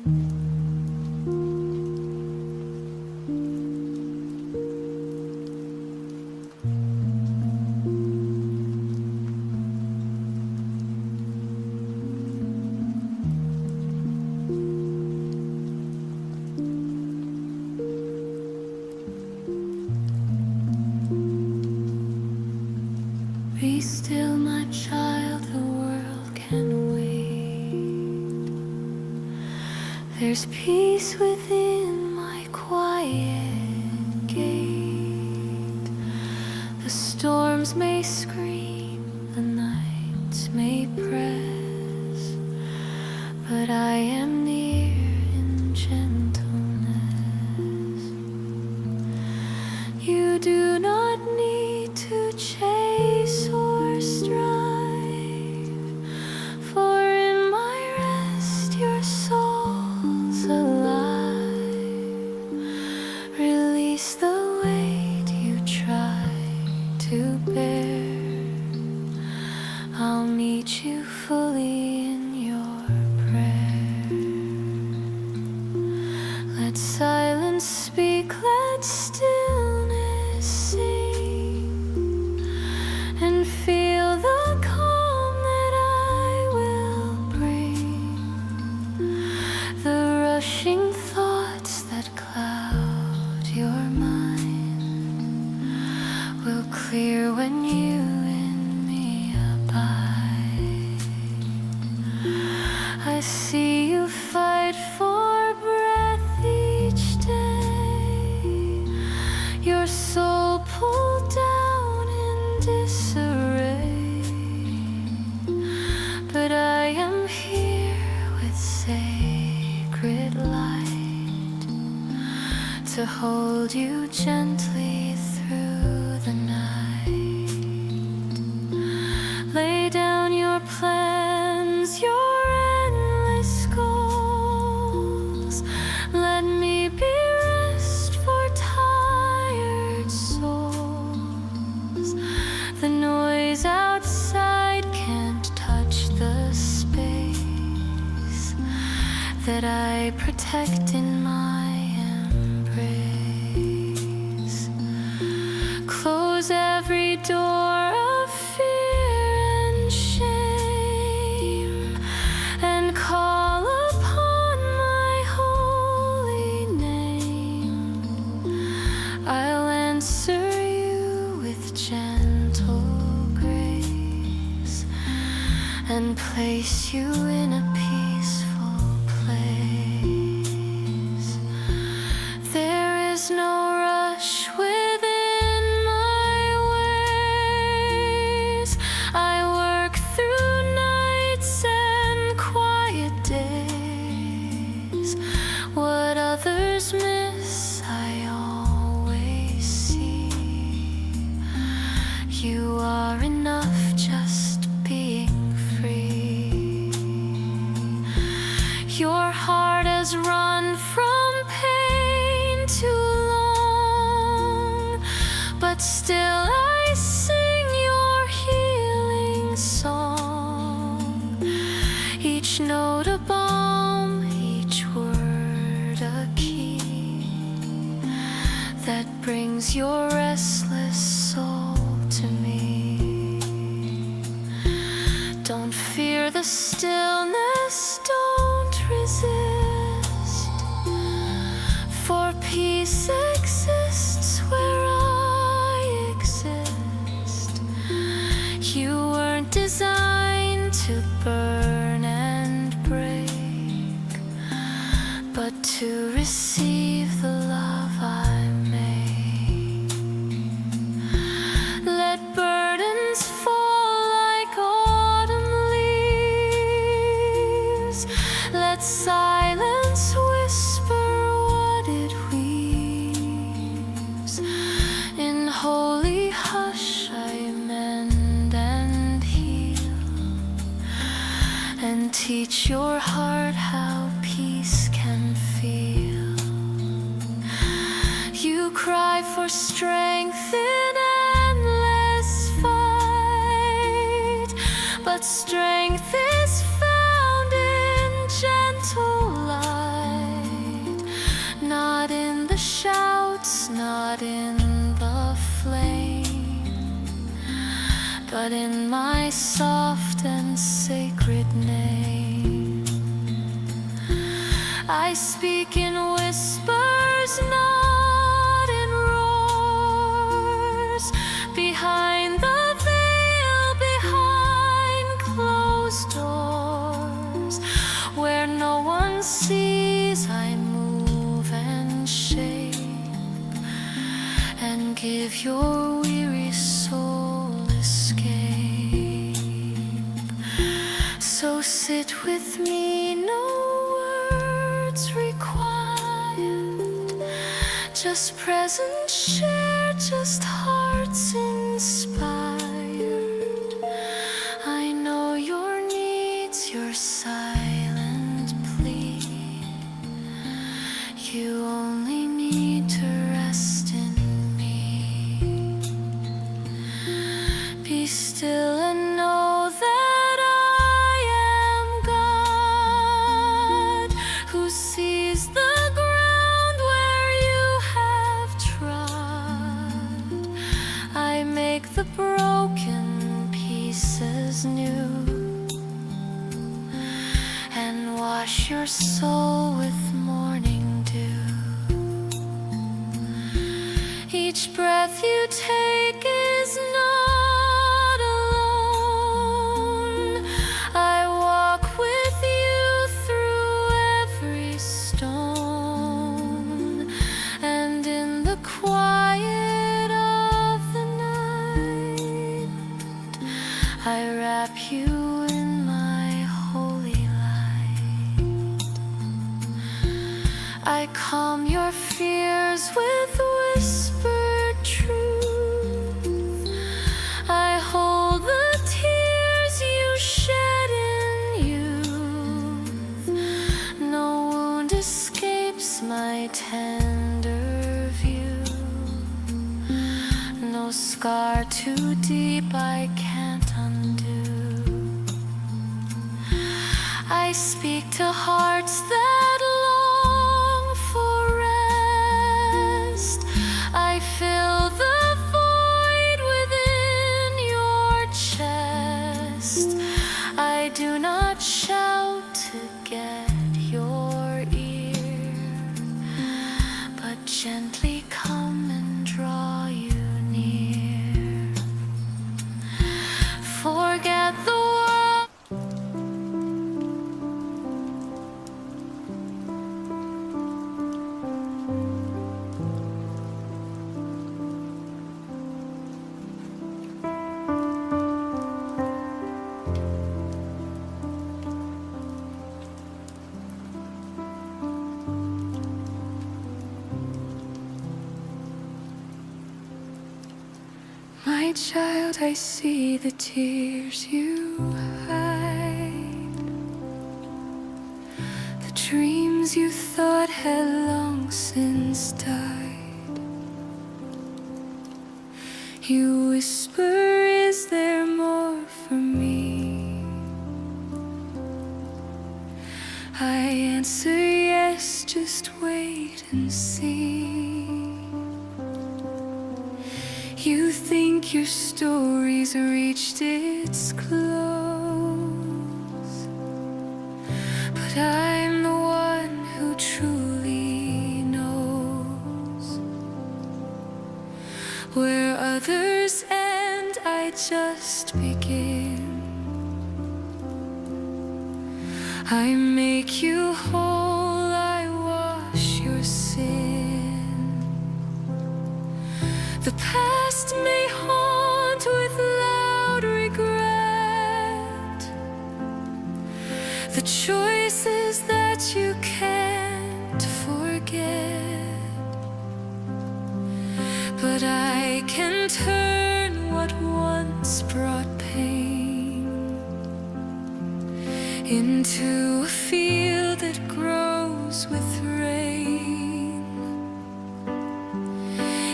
Be still, my child, the world can wait. There's peace within my quiet gate. The storms may scream, the nights may press, but I am near in gentleness. You do not need to chase or strive, for in my rest your soul's alive. Release the weight you try to bear. I'll meet you fully in your prayer. Let silence speak, let stillness sing, and feel the calm that I will bring. The rushing thoughts that cloud your mind will clear when you in me abide. I see you fight for breath each day, your soul pulled down in disarray. But I am here with sacred light to hold you gently through the night. Lay down your plans, your endless goals. Let me be rest for tired souls. The noise outside can't touch the space that I protect in my embrace. Close every door of fear and shame, and call upon my holy name. I'll answer you with gentle grace and place you in a peaceful place. There is no rush within my ways. I work through nights and quiet days. What others miss, I always see. You are enough just being free. Your heart has run from pain too long, but still I sing your healing song. Each note a balm, each word a key that brings your restless soul to me. Don't fear the stillness, don't resist, for peace exists where I exist. You weren't designed to burn and break, but to receive the love I make. Let burdens fall like autumn leaves. Let silence whisper what it weaves. In holy hush I mend and heal, and teach your heart how peace can feel. You cry for strength in endless fight, but strength is found in gentle light. not in the flame, but in my soft and sacred name. I speak in whispers, not in roars, behind the veil, behind closed doors, where no one sees. I move and shake and give your weary soul escape. So sit with me, no words required, just present share, just hearts inspired. I know your needs, your silent plea. You only need to rest in me. Be still and know that I am God, who sees the ground where you have trod. I make the broken pieces new and wash your soul with morning dew. Each breath you take is not alone. I walk with you through every stone, and in the quiet of the night, I wrap you in my holy light. I calm your fears with whispered truth. I hold the tears you shed in youth. No wound escapes my tender view. No scar too deep I can't undo. I speak to hearts that long for rest. I fill the void within your chest. I do not shout to get your ear, but gently come and draw you near. Forget the world. My child, I see the tears you hide, the dreams you thought had long since died. You whisper, is there more for me? I answer, yes, just wait and see. You think your story's reached its close, but I'm the one who truly knows. Where others end, I just begin. I make you whole, I wash your sin. The past may haunt with loud regret, the choices that you can't forget, but I can turn what once brought pain into a field that grows with rain.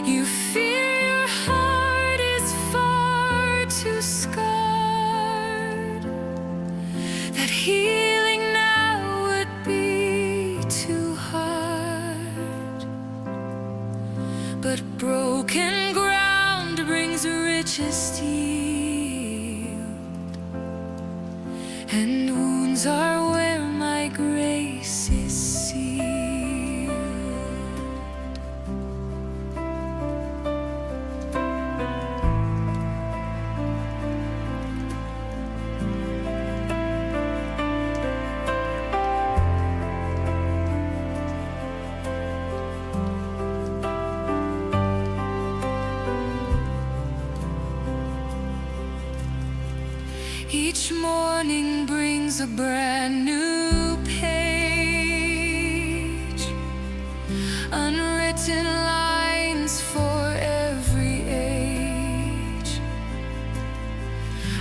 You fear your heart is far too scarred, that healing now would be too hard. But and wounds are where my grace is sealed. Each morning brings a brand new page, unwritten lines for every age.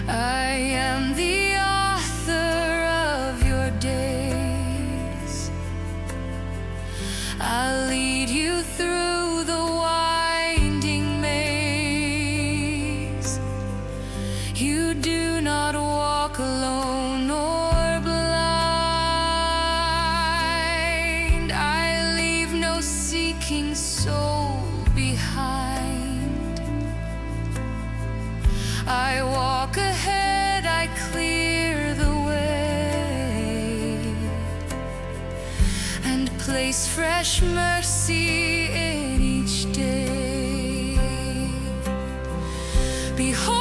I am the author of your days. I'll lead you through the winding maze. You do not walk alone or blind. I leave no seeking soul behind. I walk ahead, I clear the way, and place fresh mercy in each day. Behold,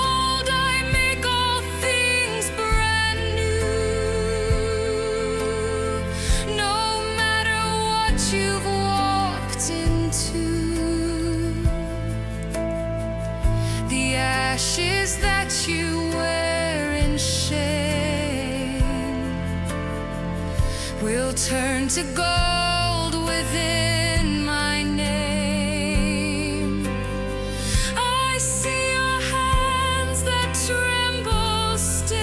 you've walked into the ashes that you wear in shame will turn to gold within my name. I see your hands that tremble still,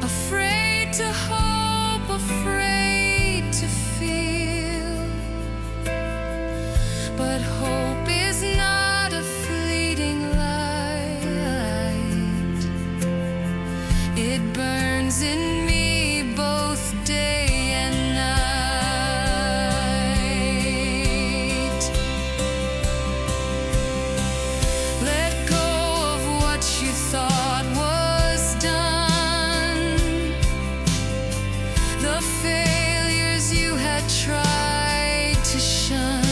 afraid to hope, afraid to feel. But hope is not a fleeting light. It burns in me both day and night. Let go of what you thought was done, the failures you had tried to shun.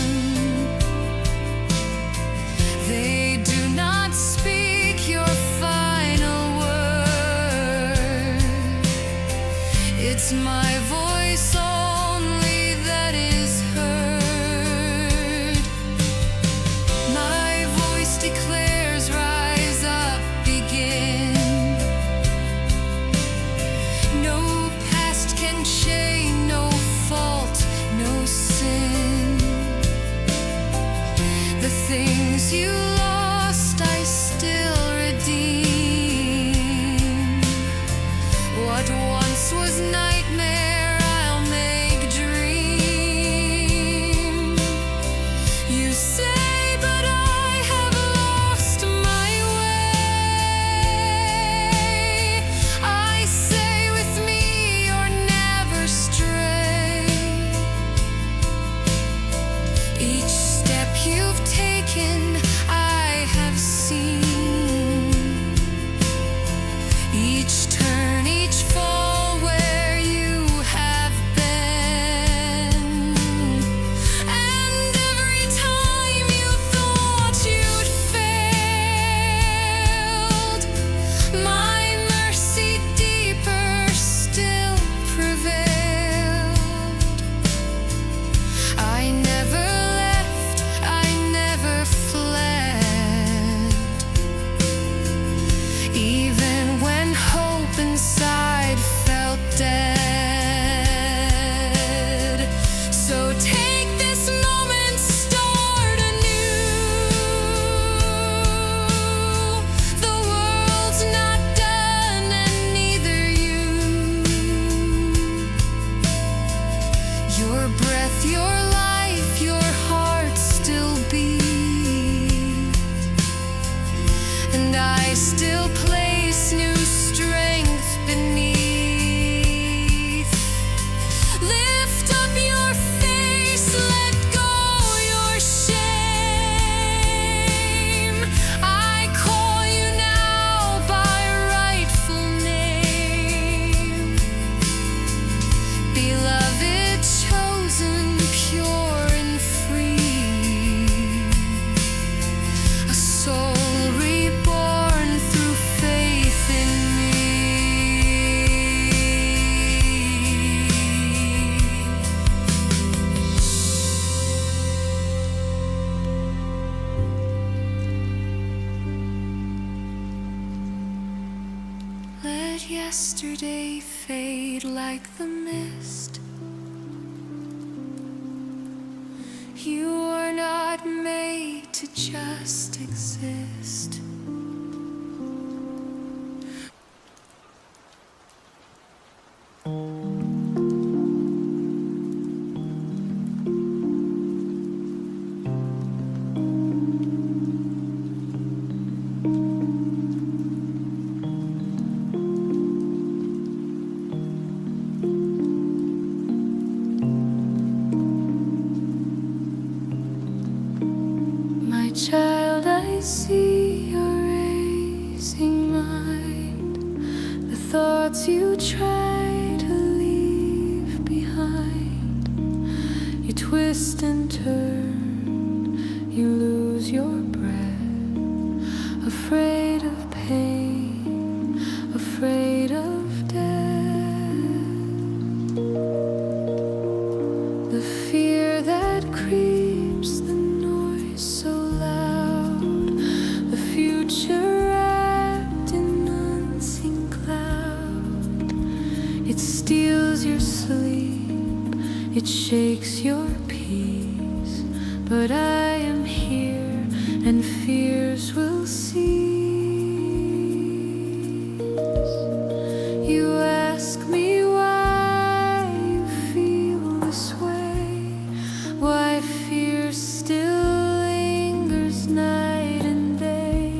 They do not speak your final word. It's my voice only that is heard. My voice declares, rise up, begin. No past can chain, no fault, no sin. The things you lost, I still redeem. What once was nightmare, I'll make dream. You say, but I have lost my way. I say, with me you're never stray. Each step you've taken, I have seen. Each turn, each fall where you have been. And every time you thought you'd failed, my mercy deeper still prevailed. I never left, I never fled. Even when hope and let yesterday fade like the mist. You are not made to just exist. My child, I see you're raising mind. The thoughts you try to leave behind, you twist and turn, you lose your breath, afraid of pain, afraid of death. The fear that creeps, the noise so loud, the future wrapped in unseen cloud. It steals your sleep, it shakes your peace, but I am here and fears will cease. You ask me why you feel this way, why fear still lingers night and day.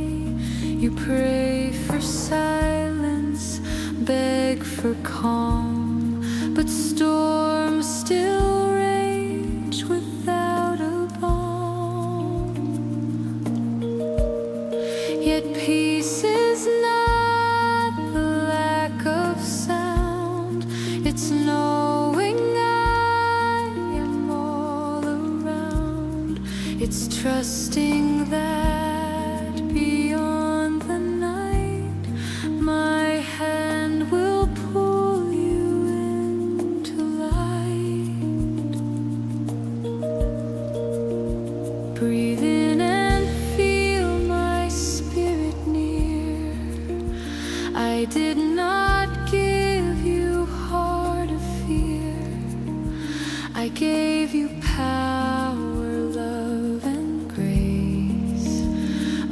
You pray for silence, beg for calm, but storms still rage without a balm. Yet peace is not the lack of sound, it's knowing I am all around. It's trusting that beyond the night, my hand will pull you into light. Breathe in and feel my spirit near. I did not give you heart of fear, I gave you power, love, and grace,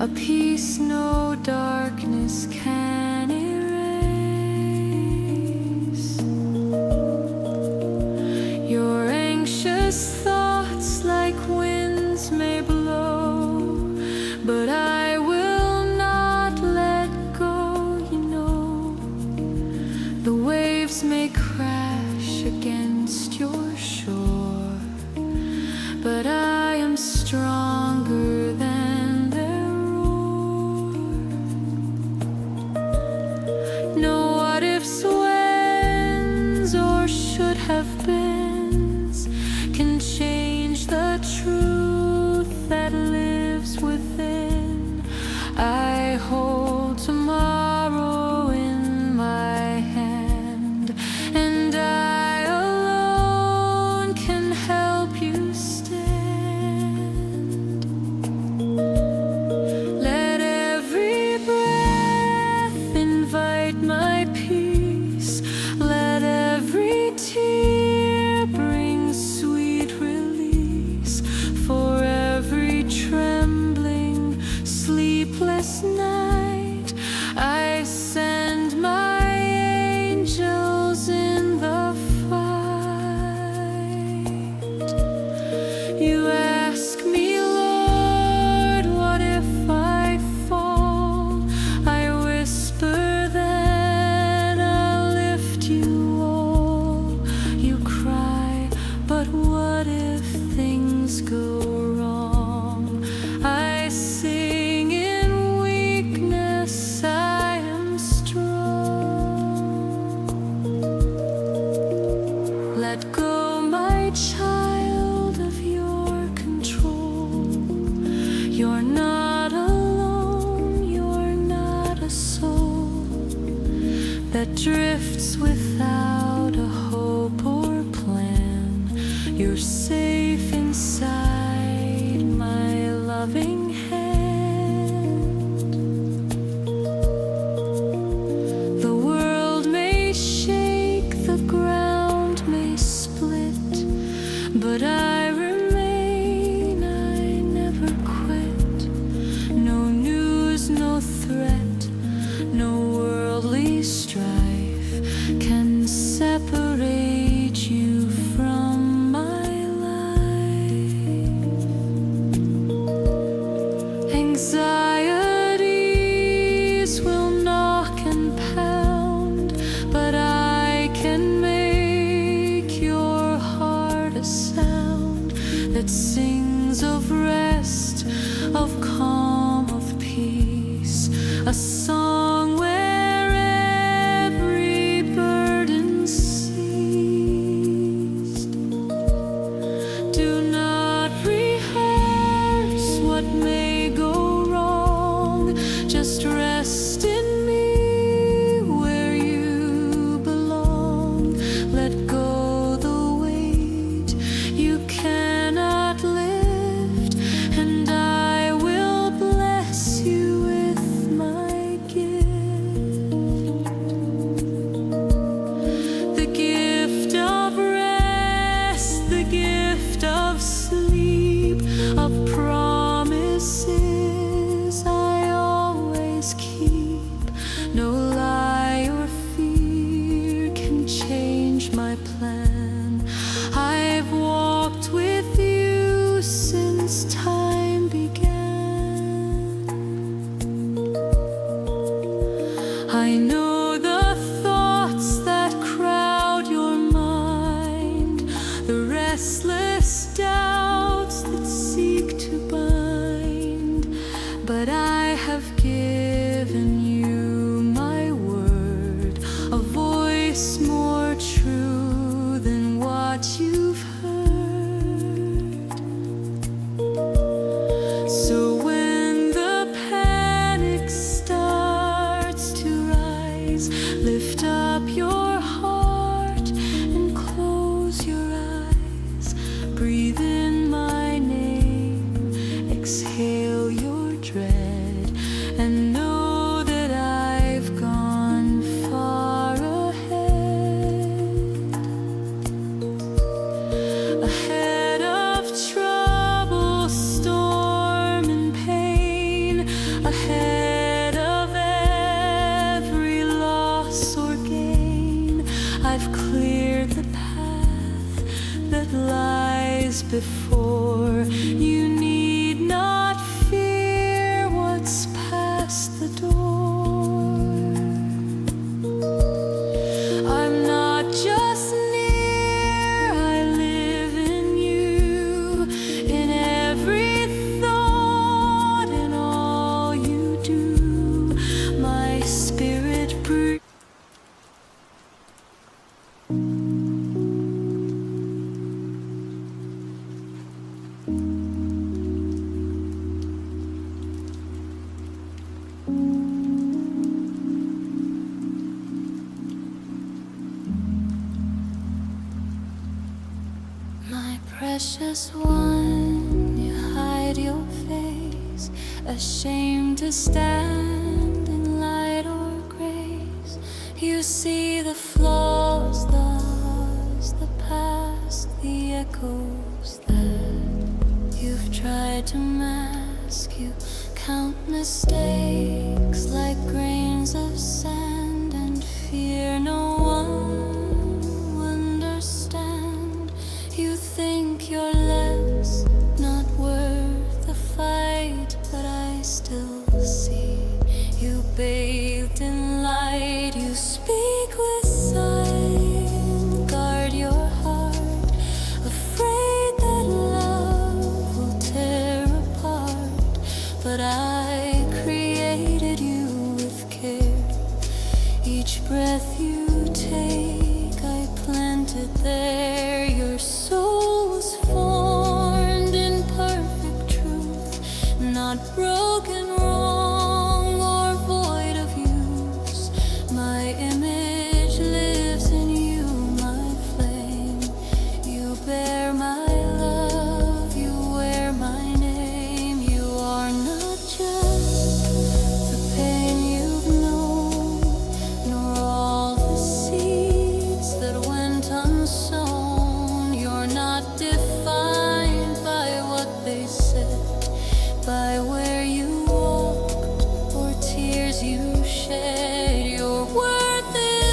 a peace no darkness can erase. Your anxious thoughts like winds may blow, but I will not let go, you know. The waves may crash against your shore, but I am stronger than their roar. No what ifs, whens, or should have beens can change the truth that lives within. I hold tomorrow in my hand, and I alone can help you stand. Let every breath invite my peace, let every tear bring sweet release. For every trembling, sleepless night, I send my angels in the fight. You ask me, Lord, what if I fall? I whisper, then I'll lift you all. You cry, but what if things go wrong? I sing in weakness, I am strong. Let go, my child, of your control. You're not alone, you're not a soul that drifts without a hope or plan. You're safe inside my loving hand. The world I know the thoughts that crowd your mind, the restless doubts that seek to bind. But I have given you my word, a voice more true than what you've heard. So when the panic starts to rise, lift up your heart and close your eyes. Breathe in my name, exhale your dread, and know that I've gone far ahead. Ahead of trouble, storm, and pain, ahead of every loss or gain, I've cleared the path that lies before. You need not fear what's past the door. I'm not just near, I live in you, in every thought, in all you do. My spirit breathes. My precious one, you hide your face, ashamed to stand in light or grace. You see the flaws, the loss, the past, the echoes that you've tried to mask. You count mistakes like grains of sand and fear no one will understand. You think you're less, not worth the fight, but I still see you bathed in light. You speak with sight, guard your heart, afraid that love will tear apart. But I created you with care. Each breath you take, I planted there. Your soul was formed in perfect truth, not broken, wrong, or void of use. My image lives in you, my flame. You bear my love, you wear my name. You are not just the pain you've known, nor all the seeds that went unsown. You're not defined by what they said, by where you walked or tears you shed. Your worth is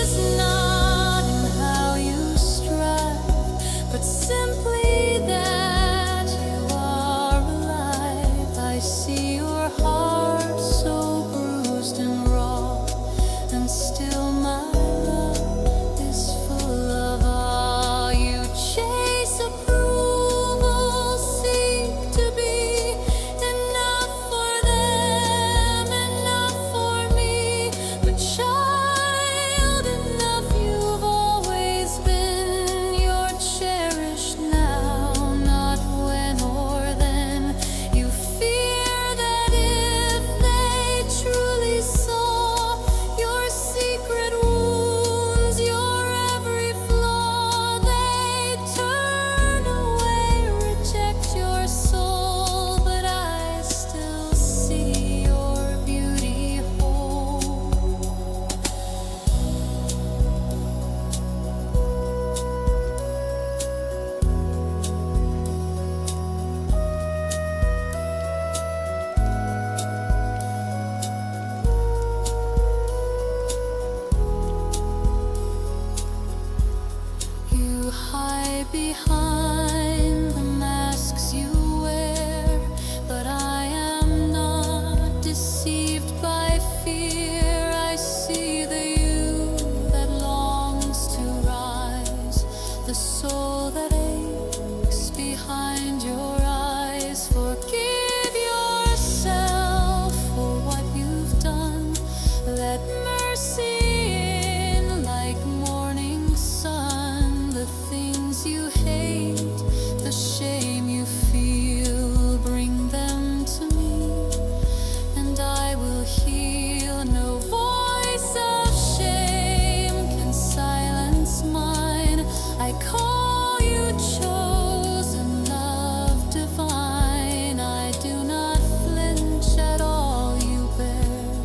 call you chosen, love divine. I do not flinch at all you bear.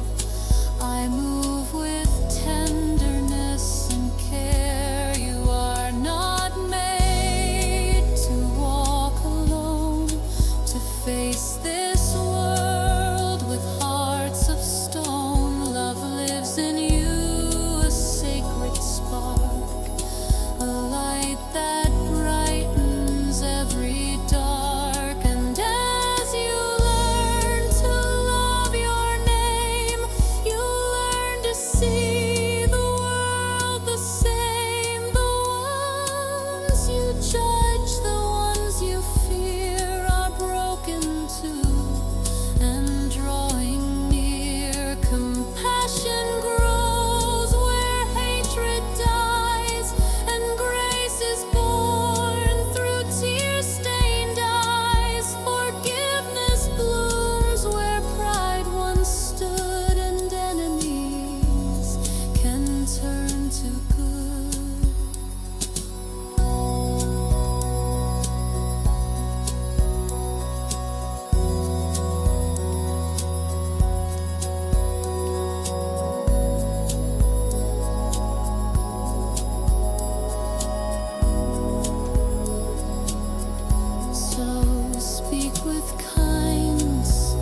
I move with tenderness and care. You are not made to walk alone, to face this world with hearts of stone. Love lives in you, a sacred spark, a light that brightens every dark. And as you learn to love your name, you learn to see the world the same. The ones you judge, the ones you fear are broken too, and drawing near. Compassion grows where hatred dies, and grace is born through tear-stained eyes. Forgiveness blooms where pride once stood, and enemies can turn to good. So speak with kindness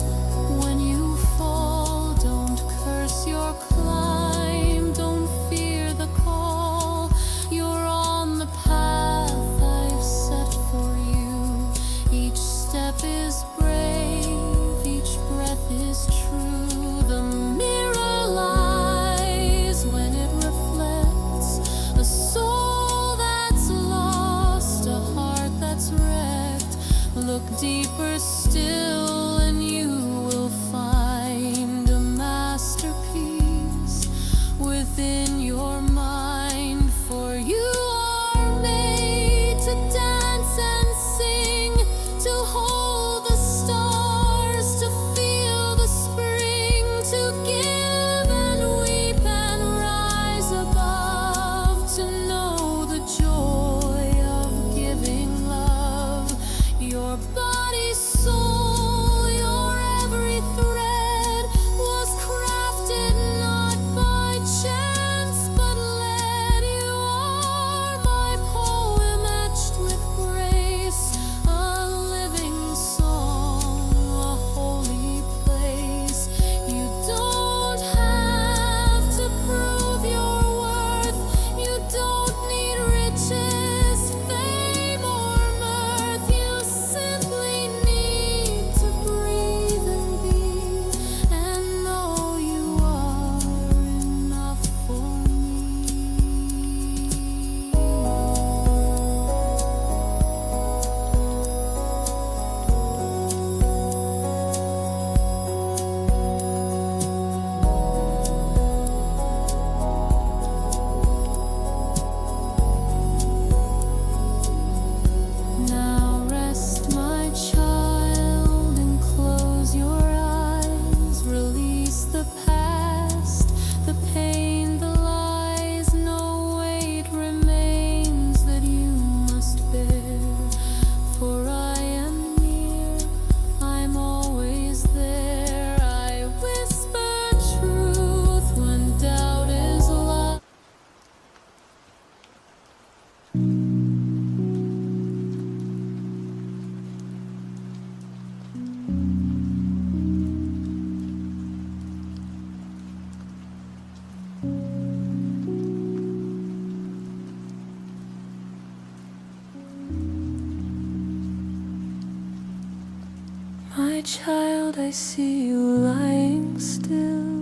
when you fall. Don't curse your climb, don't fear the call. You're on the path I've set for you. Each step is brave, each breath is true. The mirror lies when it reflects a soul that's lost, a heart that's wrecked. Look deeper still, and you will find a masterpiece within your mind. For you are made to dance and sing, to hold the stars, to feel the spring, to give and weep and rise above, to know the joy of giving love. Your body, soul, your every thread was crafted not by chance but led. You are my poem etched with grace, a living song, a holy place. You don't have to prove your worth. You don't need riches, fame, or mirth. You simply need to breathe and be, and know you are enough for me. Now rest, my child, and close your eyes. Release the past, the pain, the lies. No weight remains that you must bear. For I am near, I'm always there. I whisper truth when doubt is lost. My child, I see you lying still,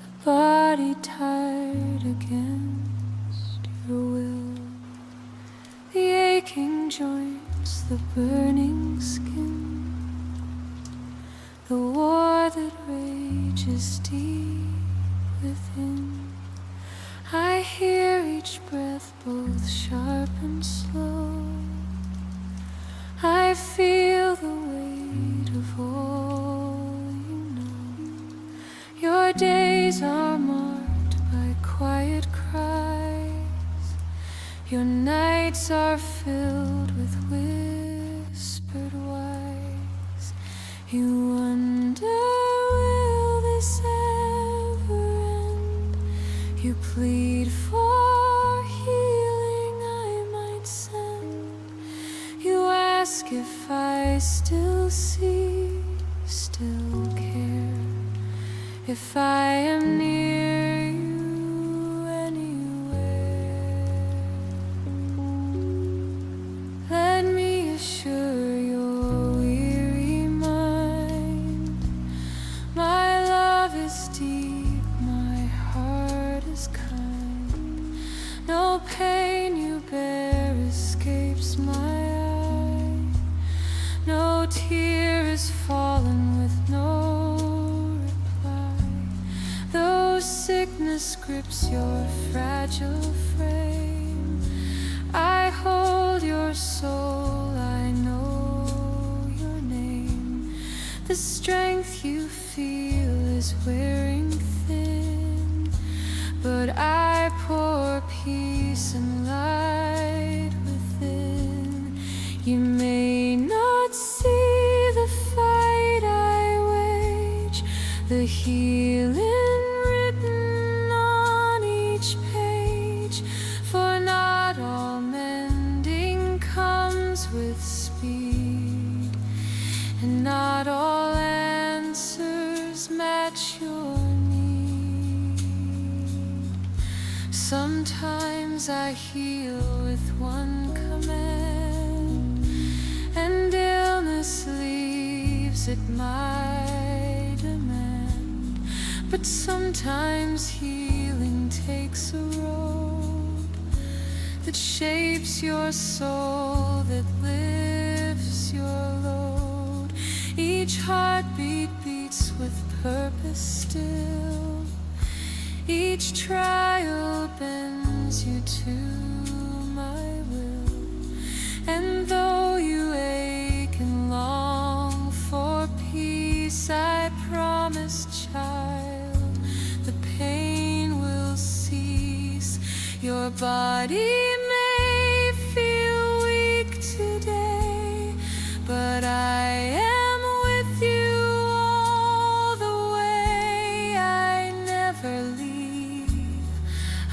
the body tired against your will, the aching joints, the burning skin, the war that rages deep within. I hear each breath both sharp and slow. I feel the weight of all you know. Your days are marked by quiet cries, nights are filled with whispered whys. You wonder, will this ever end? You plead for healing I might send. You ask if I still see, still care, if I am near you anywhere. Let me assure your weary mind, my love is deep, my heart is kind. No pain you bear escapes my eye, no tear is fallen with no reply. Though sickness grips your fragile frame, I hold your soul, I know your name. The strength you feel is wearing thin, but I pour peace and light within. You may not see the fight I wage, the healing written on each page, for not all mending comes with speed, and not all answers match your need. Sometimes I heal with one command, and illness leaves at my demand. But sometimes healing takes a road that shapes your soul, that lifts your load. Each heartbeat beats with purpose still, each trial bends you to my will. And though you ache and long for peace, I promise, child, the pain will cease. Your body may feel weak today, but I am with you all the way. I never leave,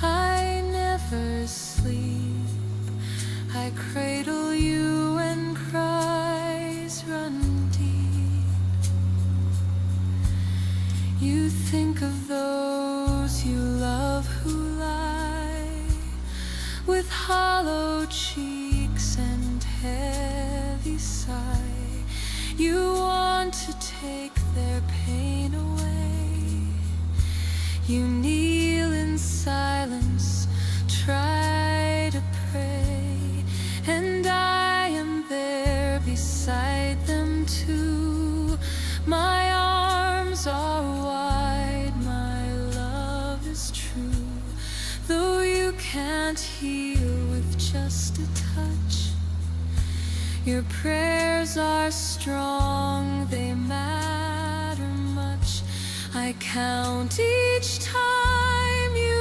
I never sleep. I cradle you when cries run deep. You think of those you love who lie with hollow cheeks and heavy sigh. You want to take their pain away. You kneel in silence, try to pray, and I am there beside them too. My arms are wide, my love is true. Though you can't heal with just a touch, your prayers are strong, they matter much. I count each time you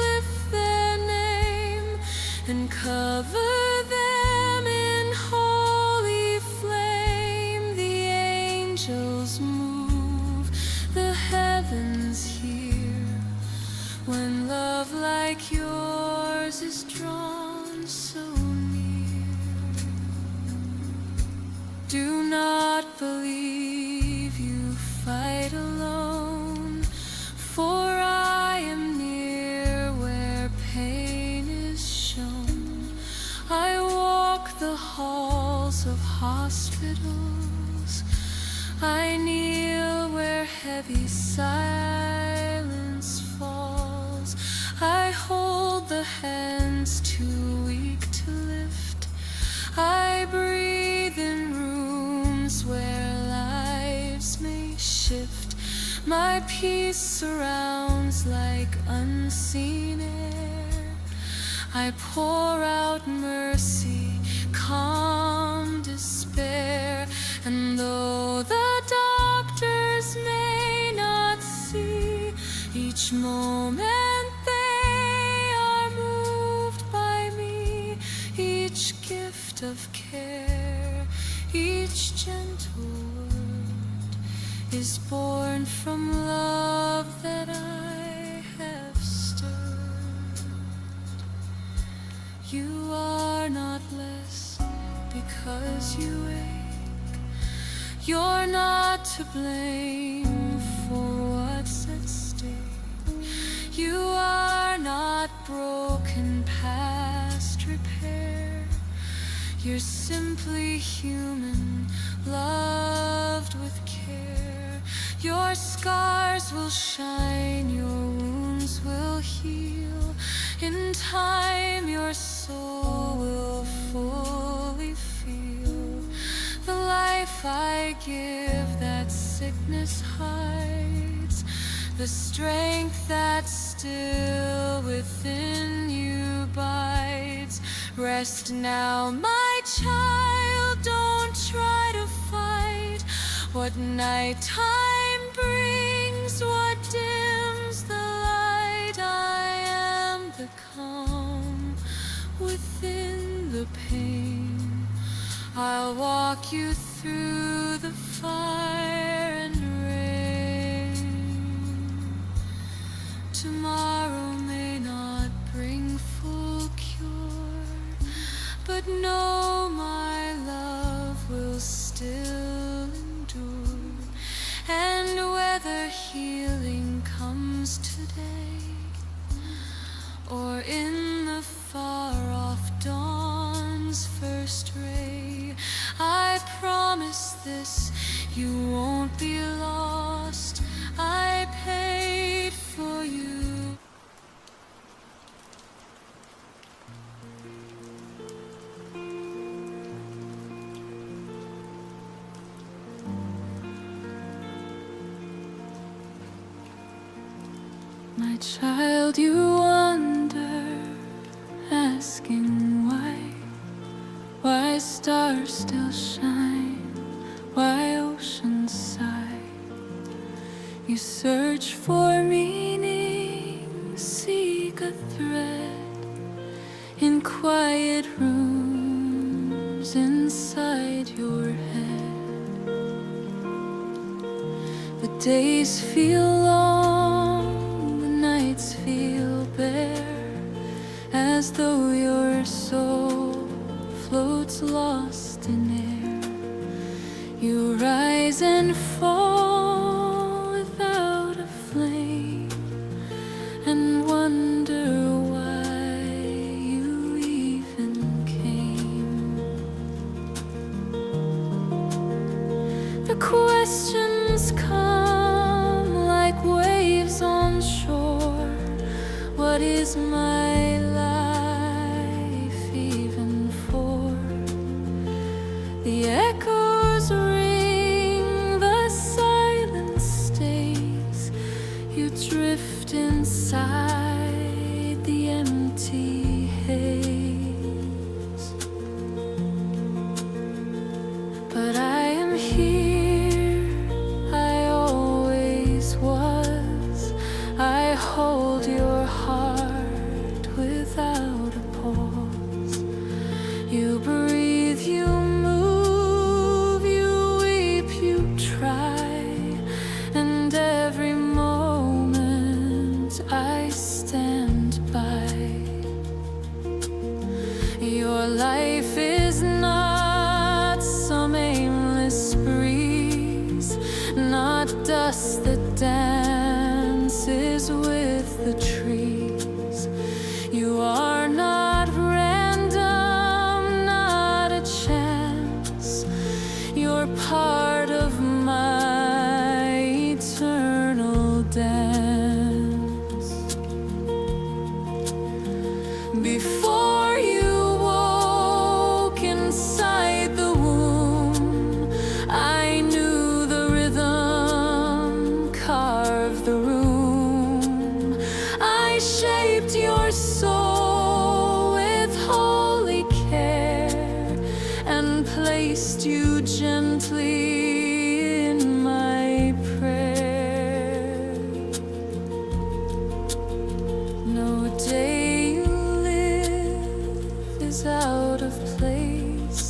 lift their name and cover them in holy flame. The angels move, the heavens hear, when love like yours is drawn so near. Do not believe you fight alone, for I am near where pain is shown. I walk the halls of hospitals, I kneel where heavy silence falls. I hold the hands too weak to lift, I breathe in rooms where lives may shift. My peace surrounds like unseen air. I pour out mercy, calm despair. And though the doctors may not see, each moment they are moved by me. Each of care. Each gentle word is born from love that I have stirred. You are not less because you ache. You're not to blame for what's at stake. You are not broken past repair. You're simply human, loved with care. Your scars will shine, your wounds will heal. In time your soul will fully feel the life I give that sickness hides, the strength that still within you bides. Rest now, my child, don't try to fight what nighttime brings, what dims the light. I am the calm within the pain. I'll walk you through the fire and rain. Tomorrow may not bring full cure, but know my love will still endure. And whether healing comes today or in the far-off dawn's first ray, I promise this, you won't be lost. I paid for you. My child, you wonder, asking why stars still shine, why oceans sigh. You search for meaning, seek a thread in quiet rooms inside your head. The days feel long, the nights feel bare, as though your soul floats lost in air. You rise and fall without a flame, and wonder why you even came. The questions come like waves on shore. What is my life even for? The echoes ring, the silence stays. You drift inside the empty haze. But I am here, I always was. I hold your heart without a pause. You breathe, you move, you weep, you try, and every moment I stand by. Your life is not some aimless breeze, not dust that dances with the trees. You are not random, not a chance. You're part of my eternal dance. Before you woke inside the womb, I knew the rhythm carved the room. I shaped your soul with holy care and placed you gently in my prayer. No day you live is out of place.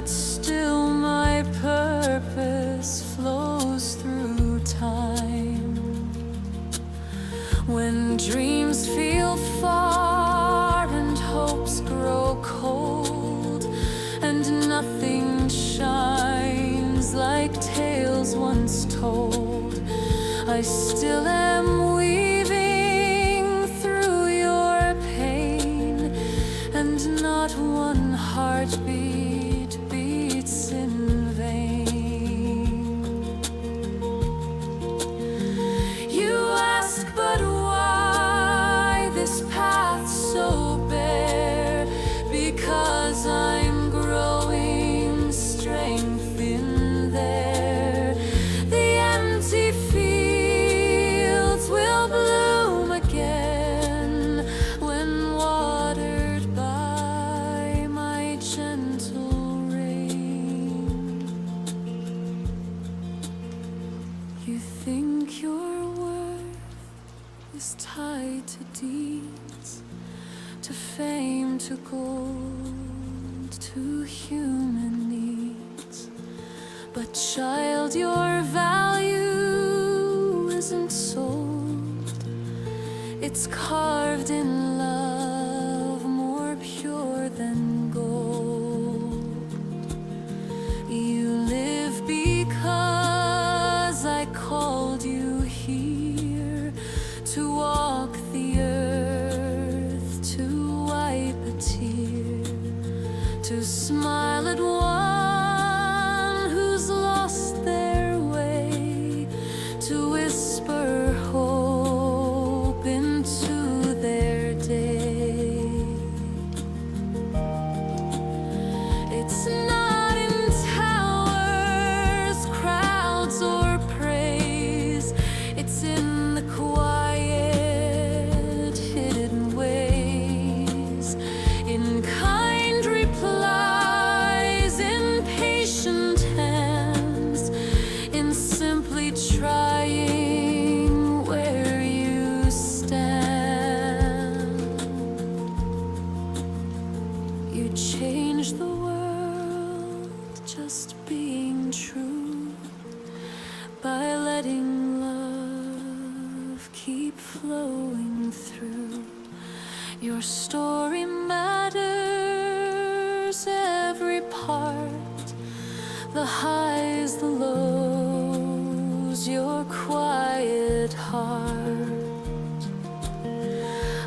but still my purpose flows through time. When dreams feel far and hopes grow cold, and nothing shines like tales once told, I still am weaving through your pain, and not one heartbeat beats in vain. You ask, but why this path so bare? Because I'm growing strength in there. The empty fields will bloom again when watered by my gentle rain. You think your worth is tied to deeds, to fame, to gold, to human needs. But child, your value isn't sold. It's carved in love more pure than gold. You live because I called you here to walk the earth, to wipe a tear, to smile at one who's lost their way, to whisper hope into their day. It's not in towers, crowds, or praise. It's in the quiet, hidden ways, in kind replies, in patient hands, in simply trying where you stand. You change the world just being true, by letting love keep flowing through. Your story matters, every part, the highs, the lows, your quiet heart.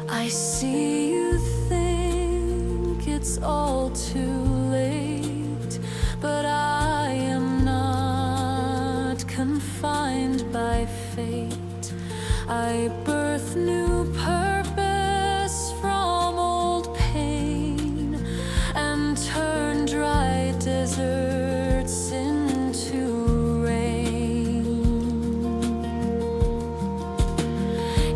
I see you think it's all too late, but I am not confined by fate. I birth new purpose from old pain, and turn dry deserts into rain.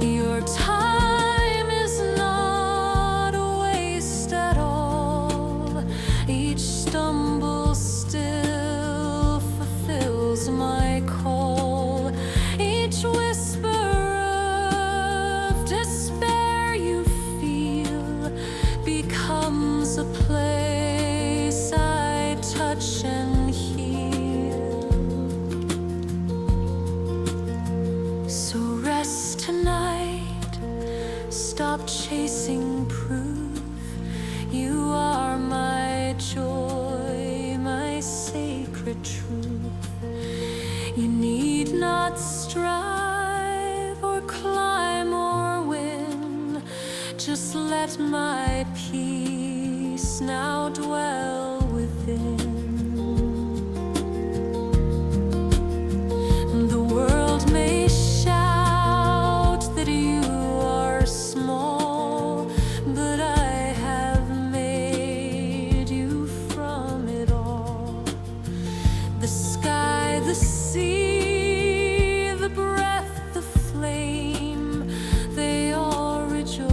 Your time is not a waste at all. Each stumble still fulfills my call. Each whisper of despair you feel becomes a place I touch and heal. So rest tonight, stop chasing proof. You are my joy, my sacred truth. You need not strive or climb or win. Just let my peace now dwell within. The world may shout that you are small, but I have made you from it all. The sky, the sea, the breath, the flame, they all rejoice.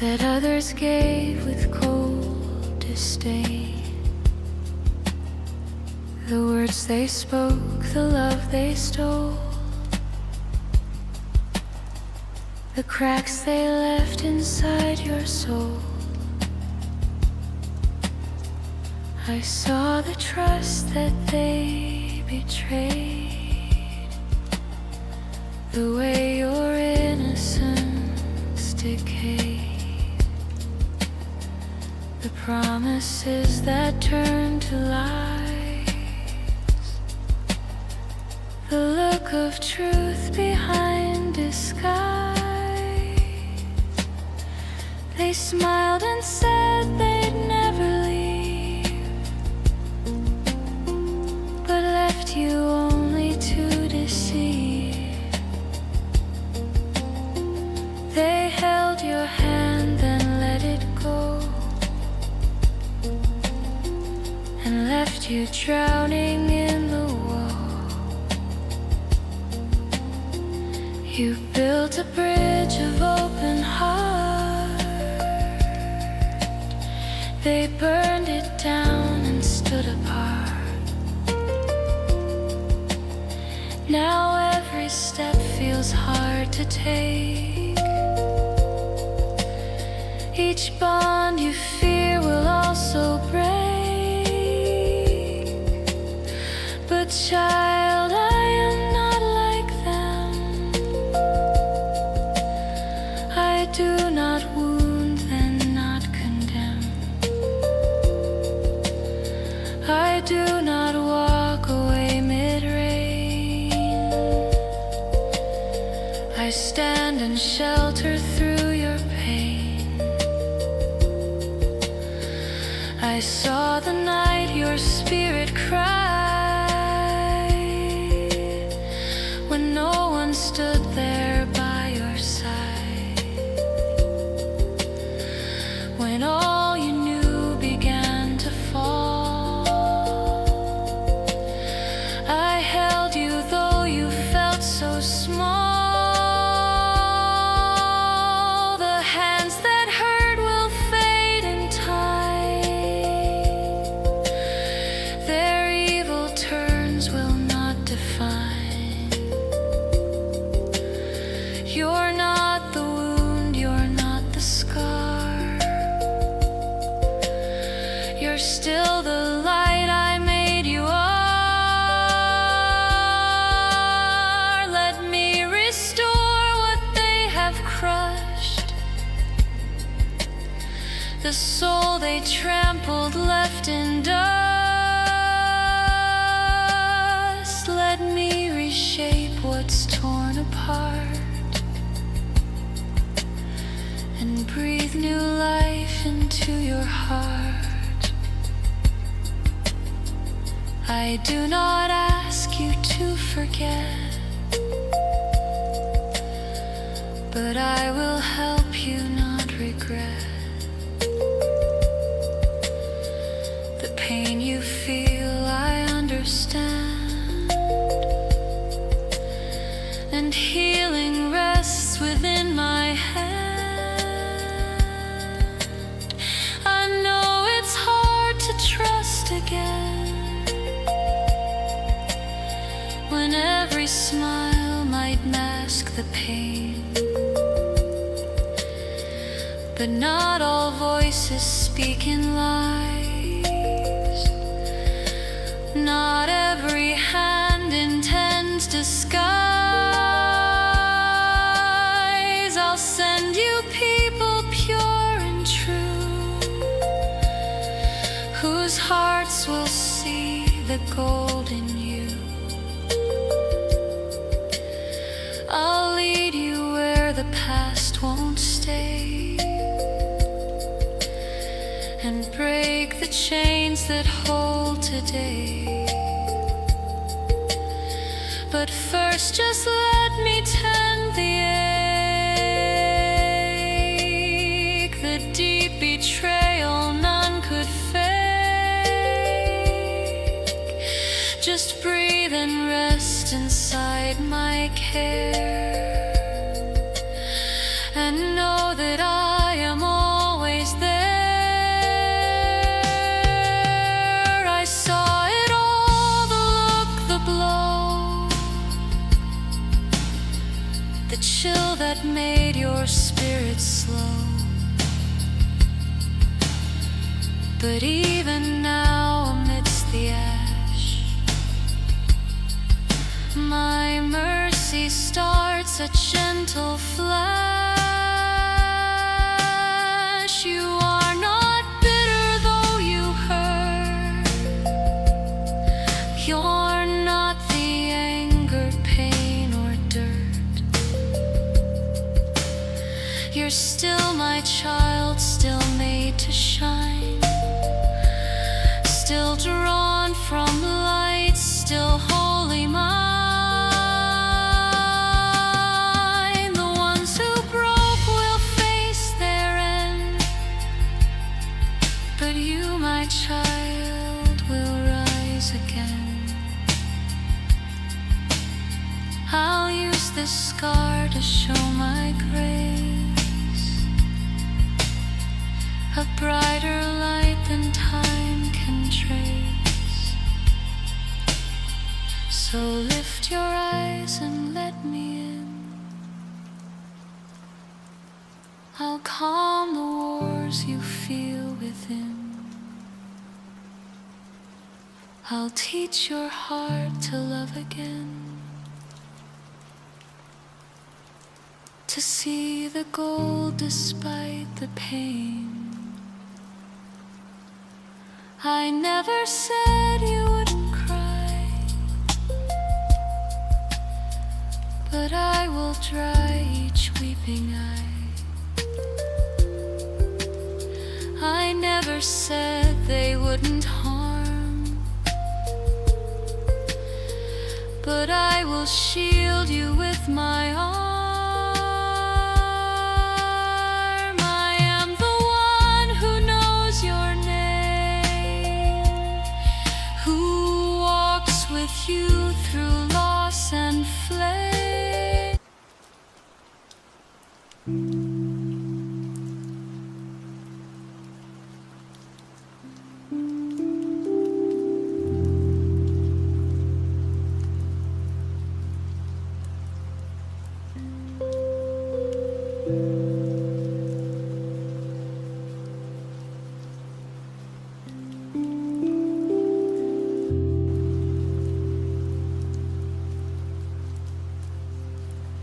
that others gave with cold disdain. The words they spoke, the love they stole, the cracks they left inside your soul. I saw the trust that they betrayed, the way your innocence decayed, the promises that turned to lies, the look of truth behind disguise. They smiled and said they'd never leave, but left you only to deceive. They held your hand, then let it go, and left you drowning in the wall. You built a bridge of open heart, they burned it down and stood apart. Now every step feels hard to take. Each bond you fear will also break. But child, I am not like them. I do not wound and not condemn. I do not walk away mid-rain. I stand and shelter through your pain. I saw the night your spirit cried, when no one stood there by your side, when all you knew began to fall. I held you though you felt so small. The hands that hurt will fade in time, their evil turns will not define. You're not the wound, you're not the scar. You're still the light I made you are. Let me restore what they have crushed, the soul they trampled left in dust. Let me reshape what's torn apart and breathe new life into your heart. I do not ask you to forget, but I will help you not regret. The pain you feel I understand, and healing rests within my hand. I know it's hard to trust again, when every smile might mask the pain. But not all voices speak in lies, not every hand intends disguise. I'll send you people pure and true, whose hearts will see the gold in you. I'll lead you where the past won't stay, and break the chains that hold today. But first just let me tend the ache, the deep betrayal none could fake. Just breathe and rest inside my care, and know that I am all the chill that made your spirit slow. But even now, amidst the ash, my mercy starts a gentle flash. You are not bitter, though you hurt. You're not the anger, pain, or dirt. You're still my child, still made to shine, still drawn from light, still wholly mine. The ones who broke will face their end, but you, my child, will rise again. I'll use this scar to show my grace, a brighter light than time can trace. So lift your eyes and let me in. I'll calm the wars you feel within. I'll teach your heart to love again, to see the gold despite the pain. I never said you wouldn't cry, but I will dry each weeping eye. I never said they wouldn't harm, but I will shield you with my arm. I am the one who knows your name, who walks with you through loss and flame.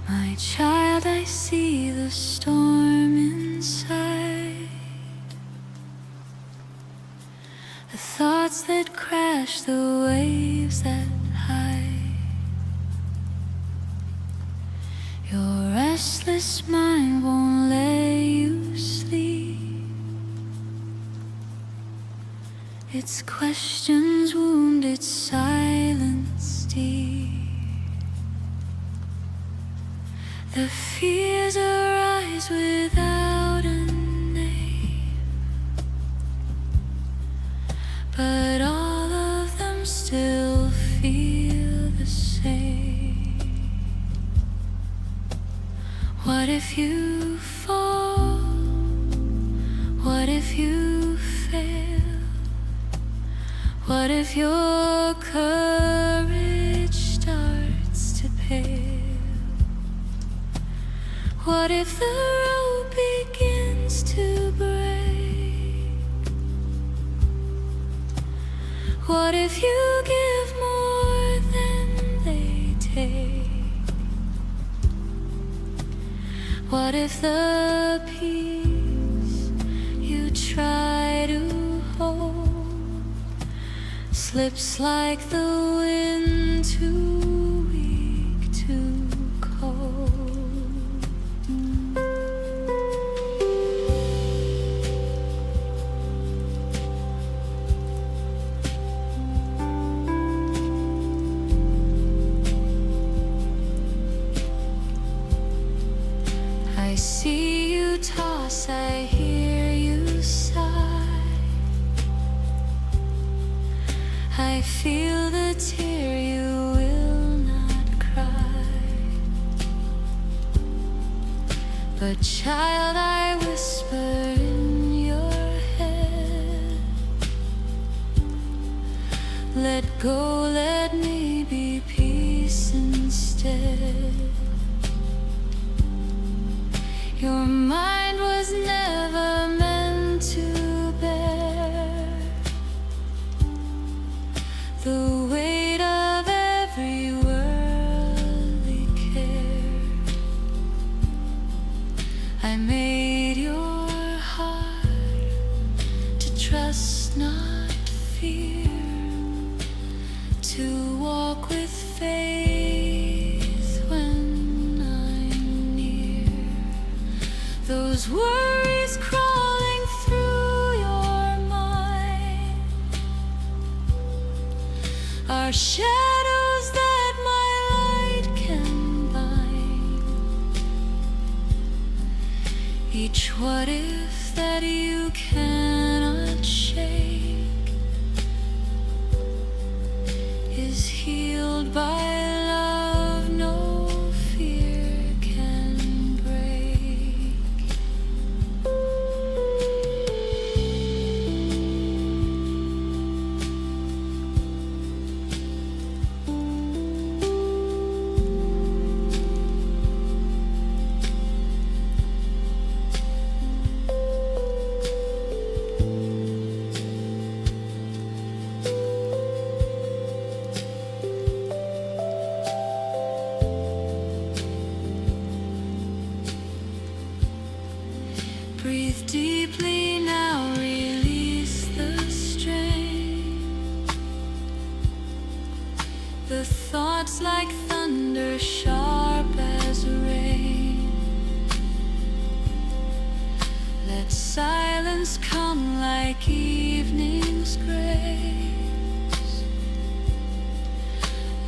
My child, I see the storm inside, the thoughts that crash, the waves that hide. Your restless mind won't let you sleep. Its questions wound, its silence deep. The fears arise without a name, but all of them still feel the same. What if you fall? What if you fail? What if your courage starts to pale? What if the road begins to break? What if you give more than they take? What if the peace you try to hold slips like the wind, too weak, too cold? I see you toss, I hear you sigh, I feel the tear you will not cry. But child, I whisper in your head, let go, let me be peace instead. Your mind was never meant to bear the weight of every worldly care. I made your heart to trust, not fear, to walk with faith when I'm near. Those worries crawling through your mind are shadows that my light can bind. Each what if that you cannot shake is healed by love no fear can break. Breathe deeply now, release the strain. The thoughts like thunder, sharp as rain. Let silence come like evening's grace.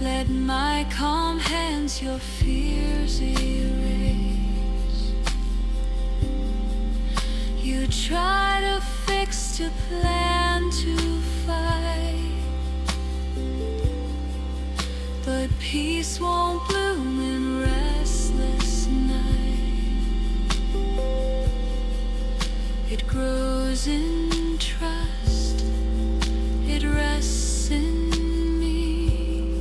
Let my calm hands your fears erase. You try to fix, to plan, to fight, but peace won't bloom in restless night. It grows in trust, it rests in me,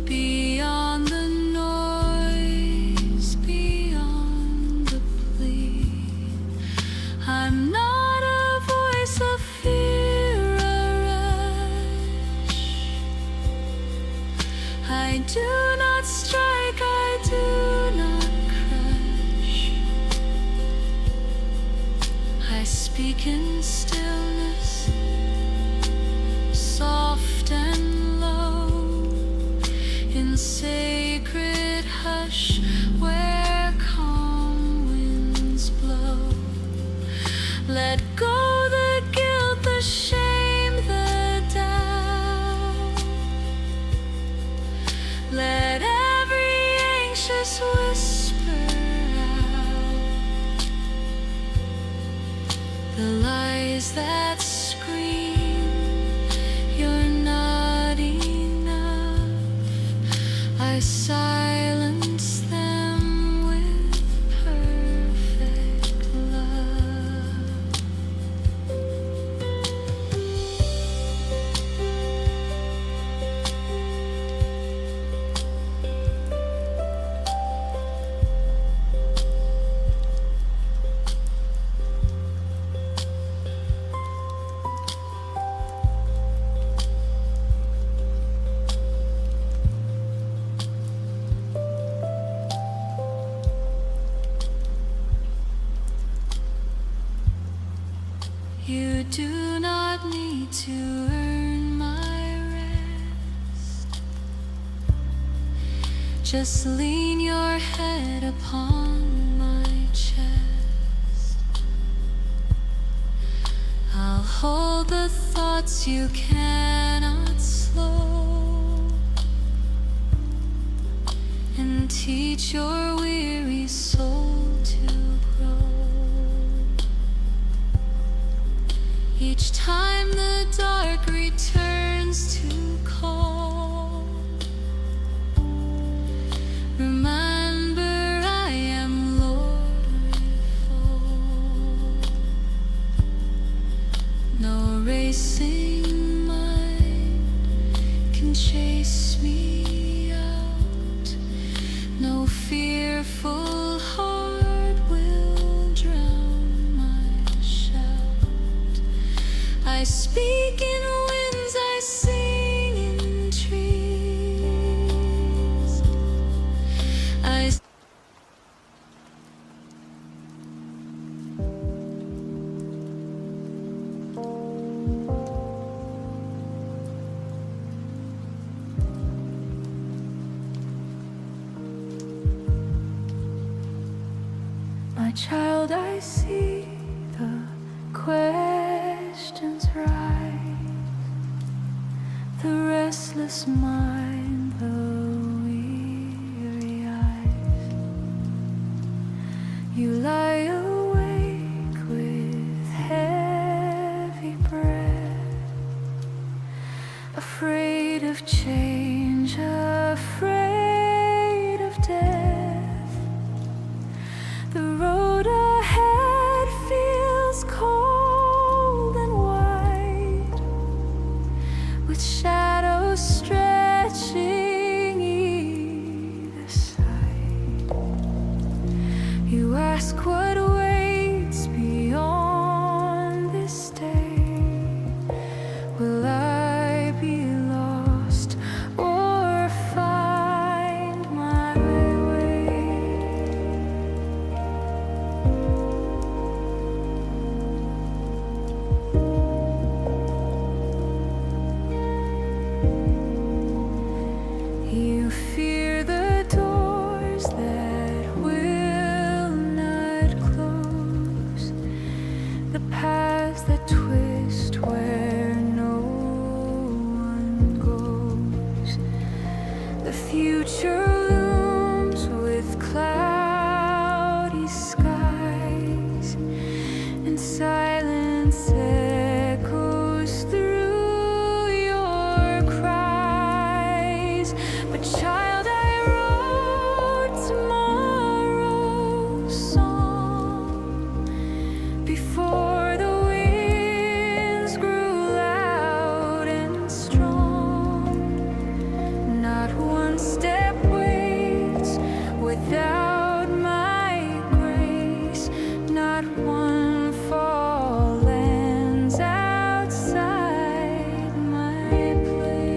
beyond the noise, beyond the plea. I'm not a voice of fear, a rush. I do not strike, I do not crush. I speak in stillness, soft and low, in sacred hush where calm winds blow. Let go the guilt, the shame, the doubt. Let every anxious whisper out. The lies that scream you're not enough, I silence them with perfect love. You do not need to earn my rest. Just lean your head upon my chest. I'll hold the thoughts you cannot slow, and teach your weary soul to grow. Each time the dark returns to call, remember I am Lord withal. No racing mind can chase me out, no fearful heart speak in winds, I sing in trees. My child, I see the questions rise, the restless mind, the weary eyes. You lie awake with heavy breath, afraid of change, afraid of death. The road ahead feels cold and wide, with shadows stretching either side. You ask what waits beyond this day. Will I be lost or find my way? You fear the doors that will not close, the paths that twist where no one goes. The future looms with cloudy skies, and silence echoes through your cries. But child, I wrote tomorrow's song before the winds grew loud and strong. Not one step waits without my grace, not one fall lands outside my place.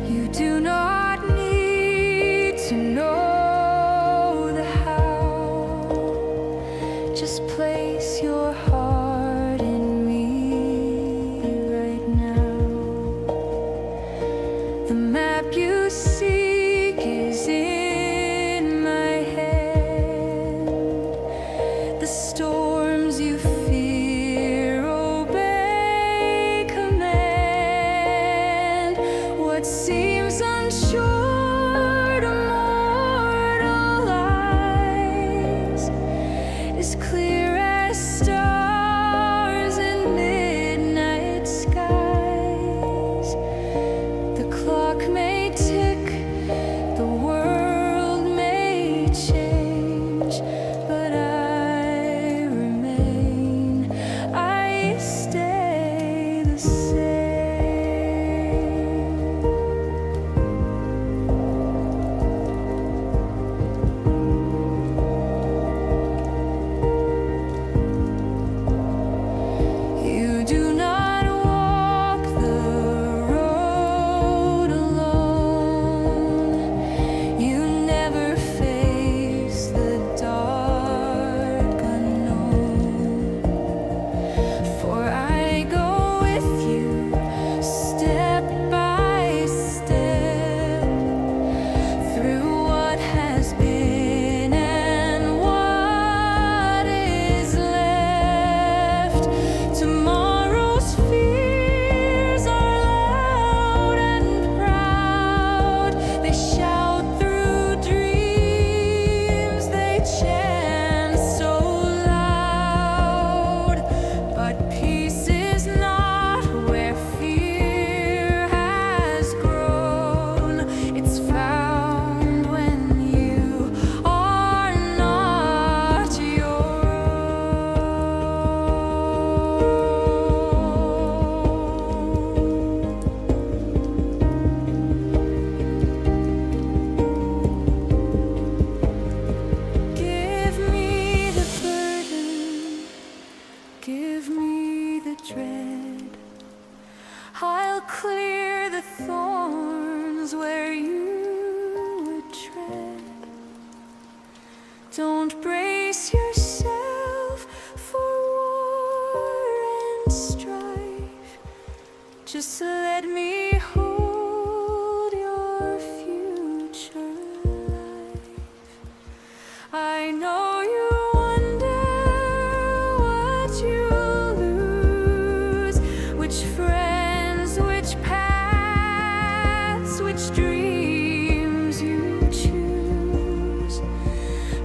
You do not need to know the how, just place your heart in me right now. The map you seek is in my hand. The storms you fear obey command. What seems unsure to mortal eyes is clear as stars in midnight skies. The clock may tick, the world may change, but I remain, I stay the same. give me the dread. I'll clear the thorns where you would tread. Don't brace yourself for war and strife. Just let me hold your future life. I know you wonder what you'll lose, which friends, which paths, which dreams you choose.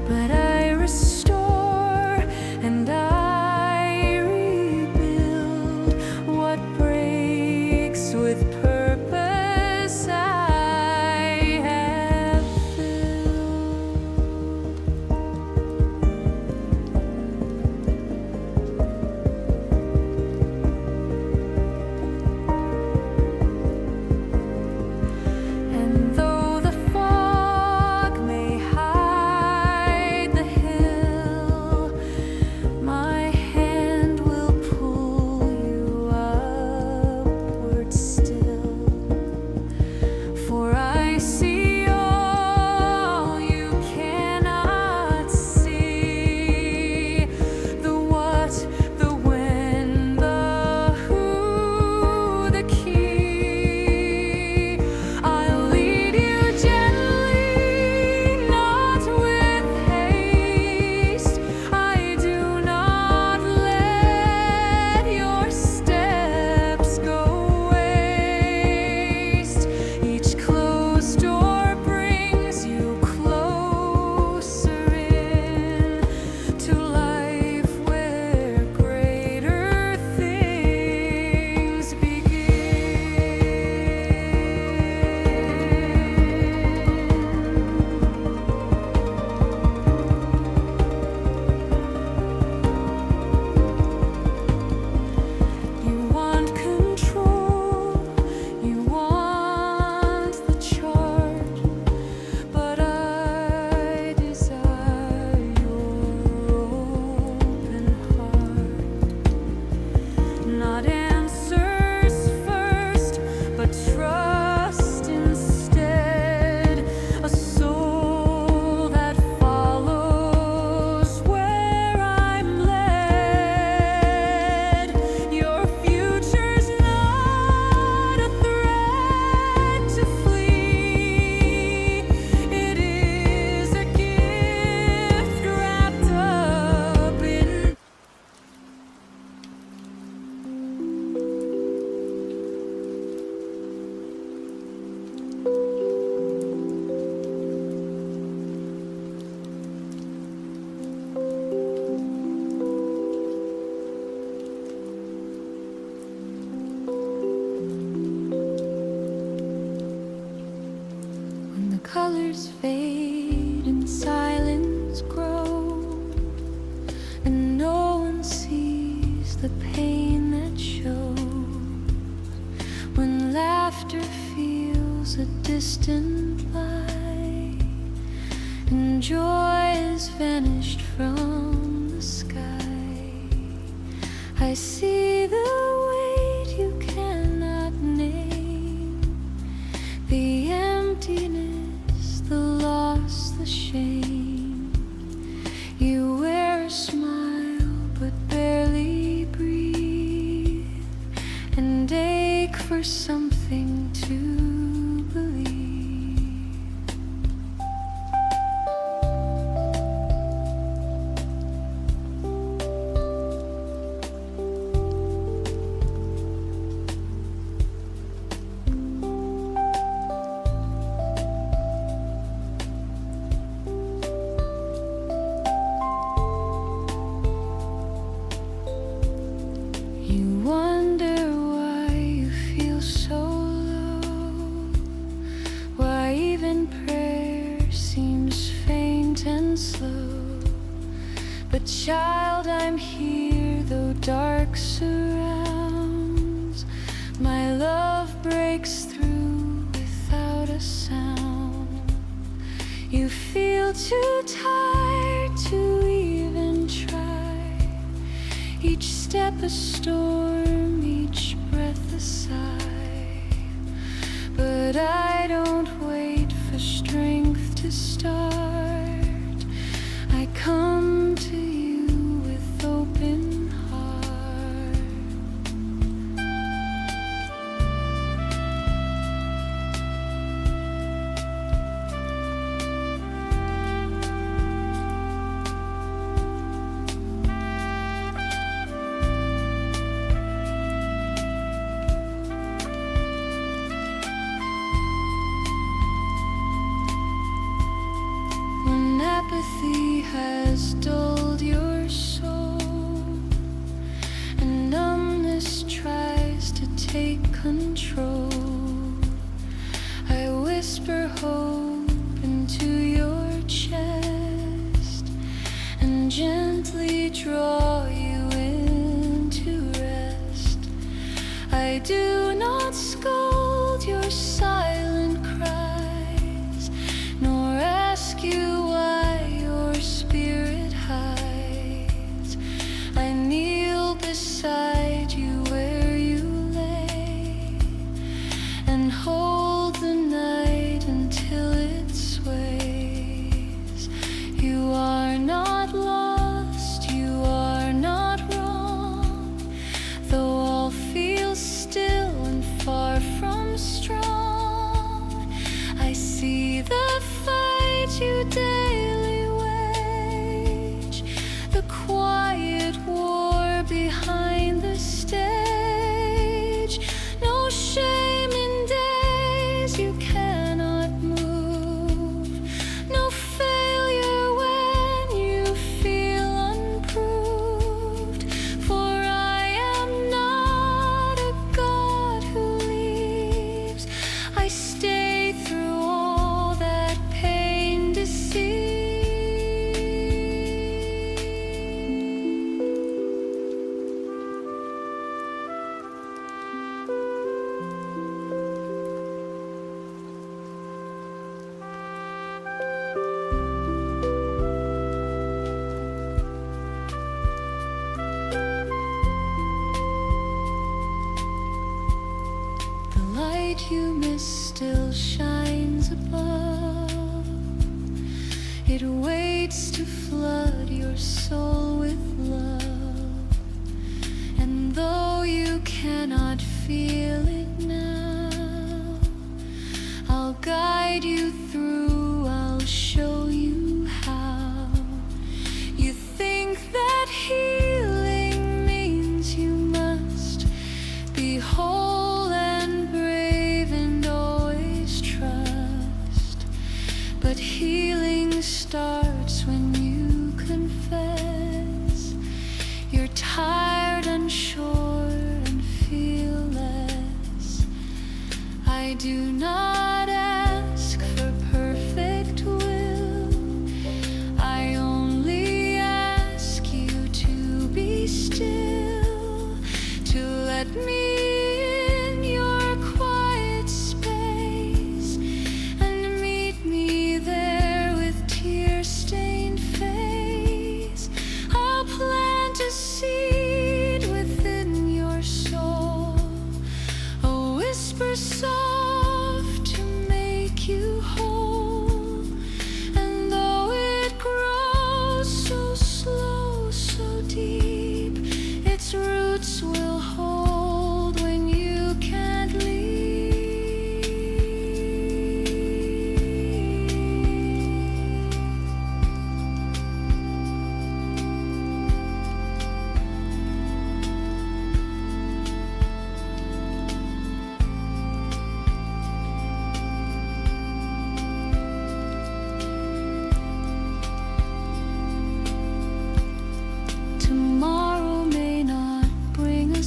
But I restore and I rebuild what breaks with purpose I have filled. And though the fog may hide the hill, my hand will pull you upward still. For I see all you cannot see, the what, the when, the who, the key. I'll lead you gently, not with haste. I do not let your steps go waste. Each closed door brings you closer in to life where greater things begin. You want control, you want the charge, but I desire your open heart. Not answers first, but trust instead. A soul that follows where I'm led. Your future's not a threat to flee. It is a gift wrapped up in. When the colors fade and silence grows, and no one sees the pain that shows, when laughter feels a distant light, and joy is vanished from the sky, I see the weight you cannot name, the emptiness, the loss, the shame. You wear a smile but barely breathe, and ache for something to believe. You wonder why you feel so low, why even prayer seems faint and slow. But child, I'm here though dark surrounds. My love breaks through without a sound. You feel too tired to even try. Each step a storm, each breath a sigh. But I don't wait for strength to start. I come to you with open heart. When apathy has dulled your soul and numbness tries to take control, I whisper hope into your chest and gently draw you into rest. I do not scold your silent cries, nor ask you why your spirit hides. I kneel beside you where you lay and hold the night until it sways. You are not lost, you are not wrong, though all feels still and far from strong. I see the fight you daily wage, the quiet war behind the stage. No shame in days you cannot move, no failure when you feel unproved. For I am not a God who leaves. I stay through all that pain to see. The light you miss still shines above. It waits to flood your soul with love. And though you cannot feel it now, I'll guide you through, I'll show you how. You think that healing means you must be whole and brave and always trust. But healing starts when you confess you're tired, unsure, and feel less. I do not ask for perfect will, I only ask you to be still, to let me in your quiet space and meet me there with tear-stained face. I'll plant a seed within your soul, a whisper soft to make you whole. And though it grows so slow, so deep, its roots will hold when you can't leave. Tomorrow may not bring a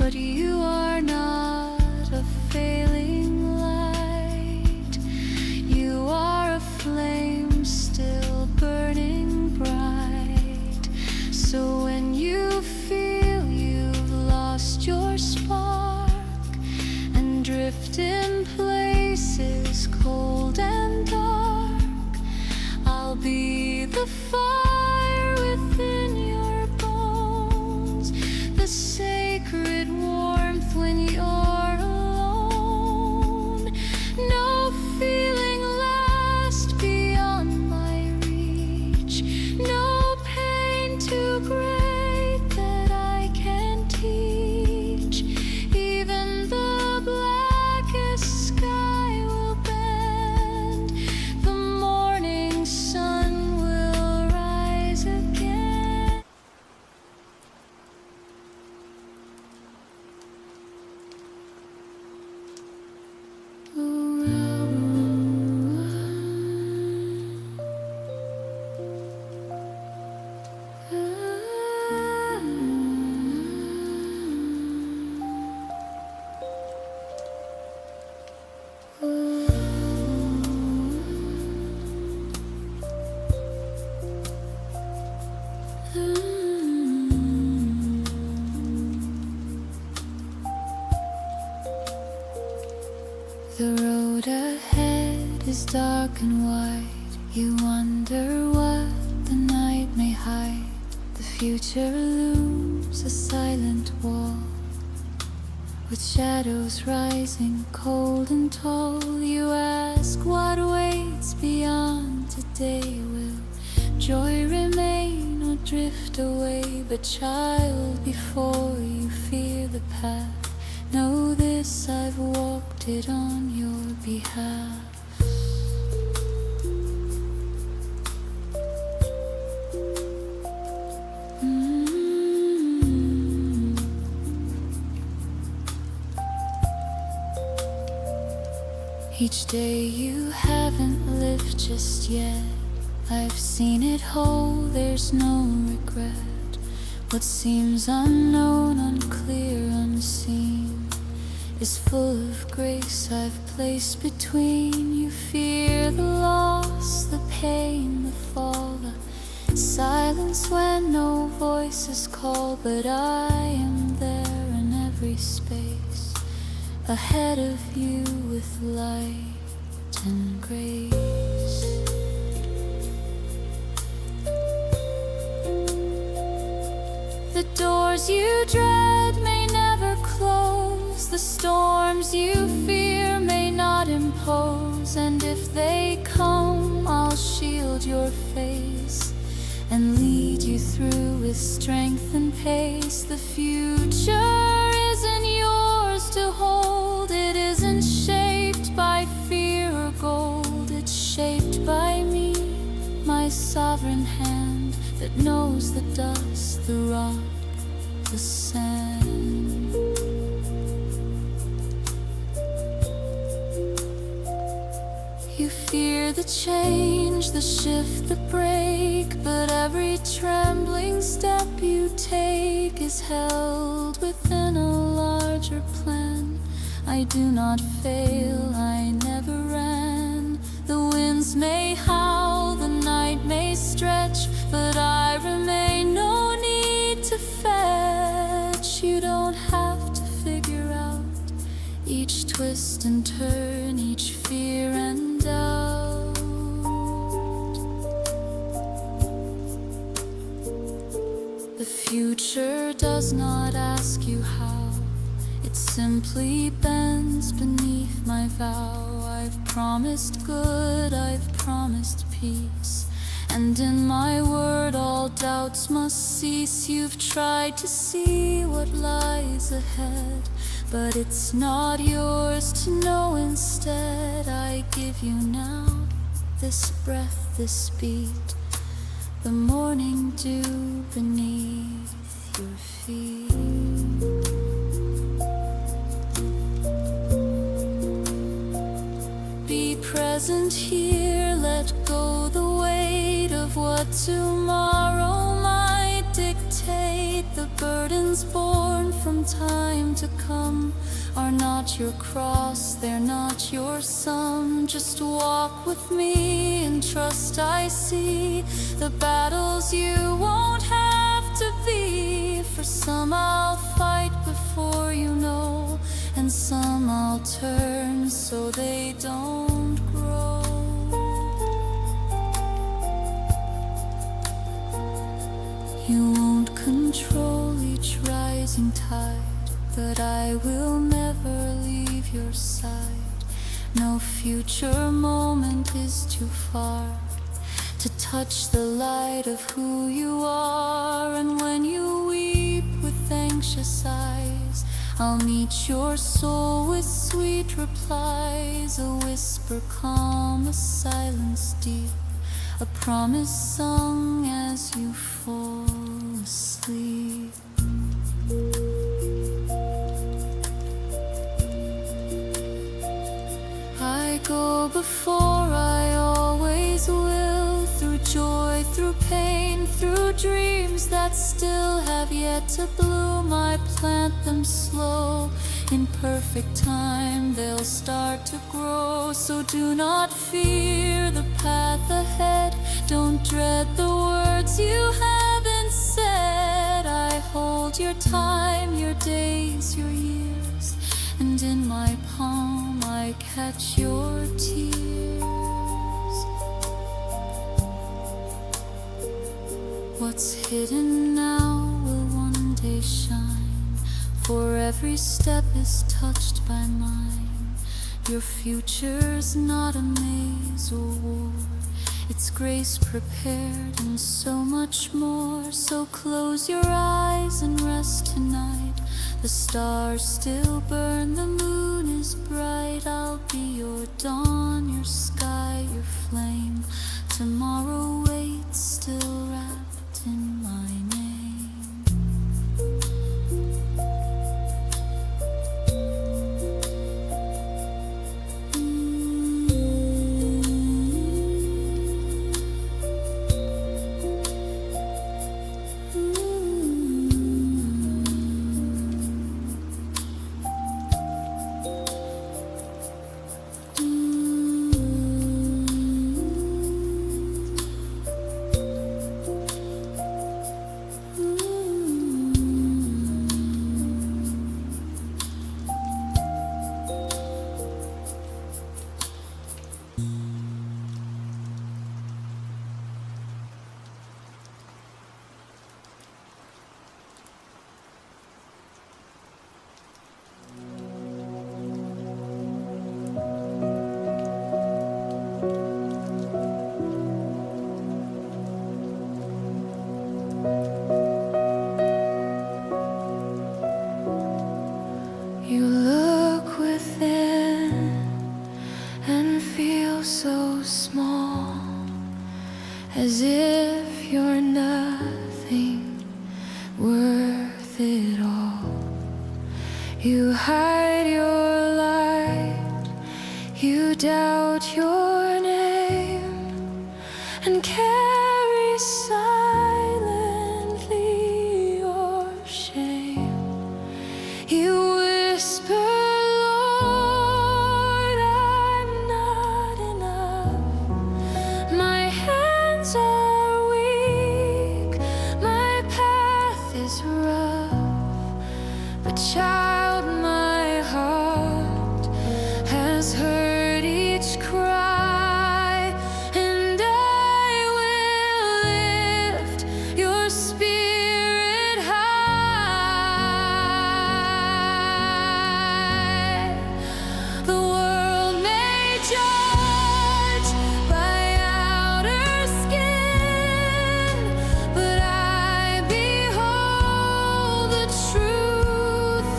but you are not a failing light. You are a flame still burning bright. So when you feel you've lost your spark and drift in places cold and dark, I'll be the fire within your bones, the sacred warmth when you're alone. No feeling lasts beyond my reach, no pain too great that I can't teach. Even the blackest sky will bend, the morning sun will rise again. The road ahead is dark and wide. You wonder what the night may hide. The future looms a silent wall, with shadows rising cold and tall. You ask what waits beyond today. Will joy remain or drift away? But child, before you fear the path, know this, I've walked it on your behalf. Each day you haven't lived just yet, I've seen it whole, there's no regret. What seems unknown, unclear, unseen is full of grace I've placed between. You fear the loss, the pain, the fall, the silence when no voices call. But I am there in every space, ahead of you with light and grace. The doors you dread may never close, the storms you fear may not impose. And if they come, I'll shield your face and lead you through with strength and pace. The future isn't yours to hold, it isn't shaped by fear or gold. It's shaped by me, my sovereign hand that knows the dust, the rock, the sand. You fear the change, the shift, the break, but every trembling step you take is held within a larger plan. I do not fail, I never ran. The winds may howl, the night may stretch, but I remain. No need to fetch, you don't have to figure out each twist and turn, each fear and doubt. The future does not ask you how, it simply bends beneath my vow. I've promised good, I've promised peace, and in my word all doubts must cease. You've tried to see what lies ahead, but it's not yours to know. Instead, I give you now this breath, this beat, the morning dew beneath your feet. Be present here, let go the weight of what tomorrow might dictate. The burdens born from from time to come are not your cross, they're not your sum. Just walk with me and trust I see the battles you won't have to be. For some I'll fight before you know, and some I'll turn so they don't grow. You won't control each rising tide, but I will never leave your side. No future moment is too far to touch the light of who you are. And when you weep with anxious eyes, I'll meet your soul with sweet replies. A whisper calm, a silence deep, a promise sung as you fall asleep. I go before, I always will, through joy, through pain, through dreams that still have yet to bloom. I plant them slow, in perfect time they'll start to grow. So do not fear the path ahead, don't dread the words you haven't said. I hold your time, your days, your years, and in my palm I catch your tears. What's hidden now will one day shine, for every step is touched by mine. Your future's not a maze or war, it's grace prepared and so much more. So close your eyes and rest tonight. The stars still burn, the moon is bright. I'll be your dawn, your sky, your flame. Tomorrow waits, still wrapped in my name. You look within and feel so small, as if you're nothing worth it all. You hide your light, you doubt your name, and carry silently your shame. You whisper, Lord, I'm not enough. My hands are weak, my path is rough. But child, my heart has heard each cry, and I will lift your spirit high. The world may judge by outer skin, but I behold the truth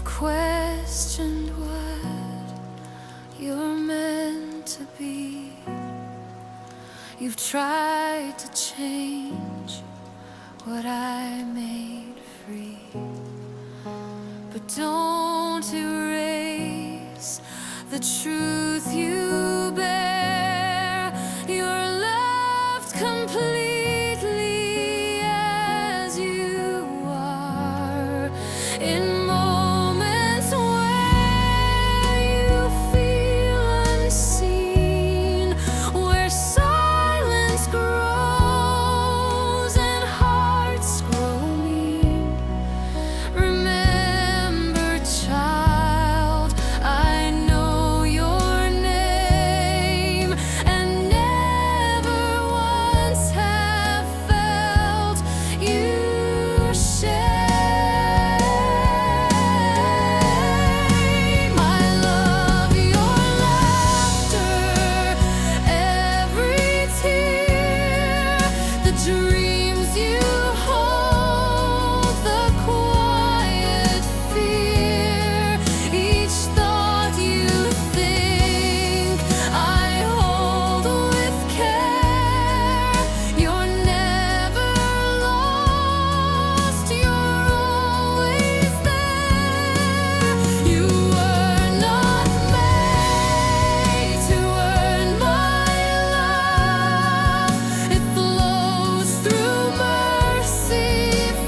questioned what you're meant to be. You've tried to change what I made free, but don't erase the truth you bear. You're loved completely as you are. In moments where you feel unseen, where silence grows and hearts grow mean, remember, child, I know your name, and never once have felt you shame. I love your laughter, every tear, the dreams you hold, the quiet fear, each thought you think I hold with care. You're never lost, you're always there. You were not made to earn my love. It flows through mercy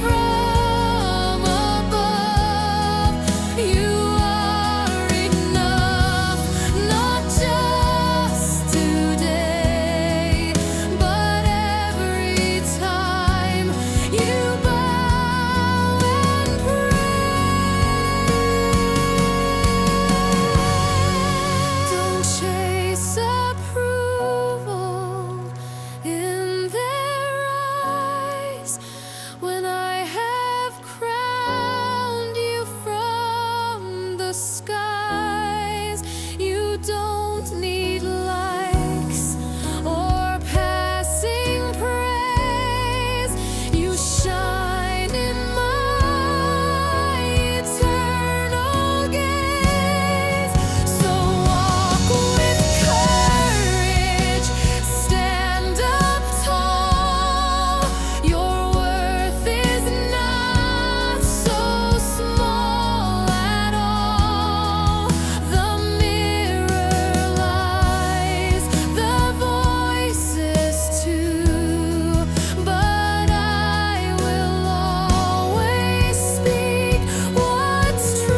from above. You are enough, not just today, but every time you bow and pray. Don't chase approval in their eyes when I have crowned you from the skies. You don't need likes or passing praise. You shine in my eternal gaze. So walk with courage, stand up tall. Your worth is not so small at all. The mirror lies, the voices too, but I will always speak what's true.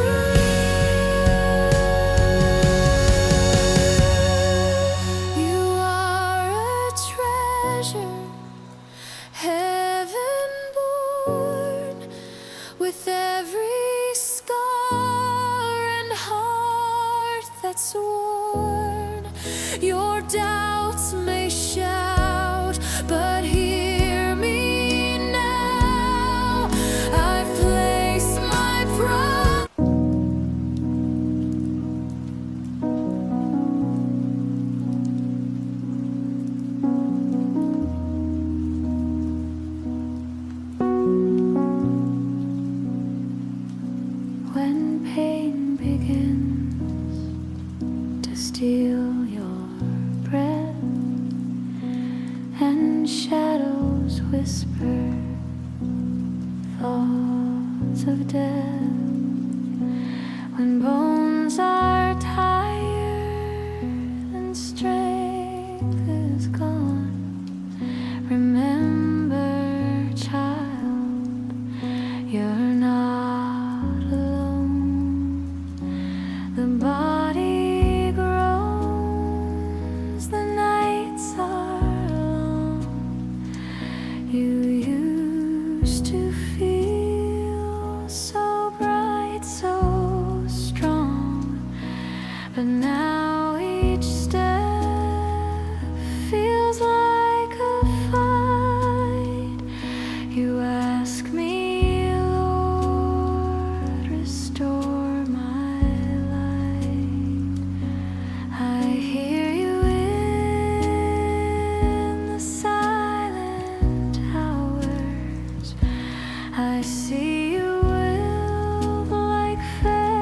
You are a treasure, heaven born, with every scar and heart that's worn. Your doubts may shout, but hear me now. I've placed my promise. When pain begins to steal your breath and shadows whisper thoughts of death, when bones are tired and strength is gone, remember, child, you're not alone. The body groans, the nights are long. You used to feel so bright, so strong, but now each step feels like a fight. You ask me, Lord, restore my light. I hear you in the silent hours. I see you will like fair.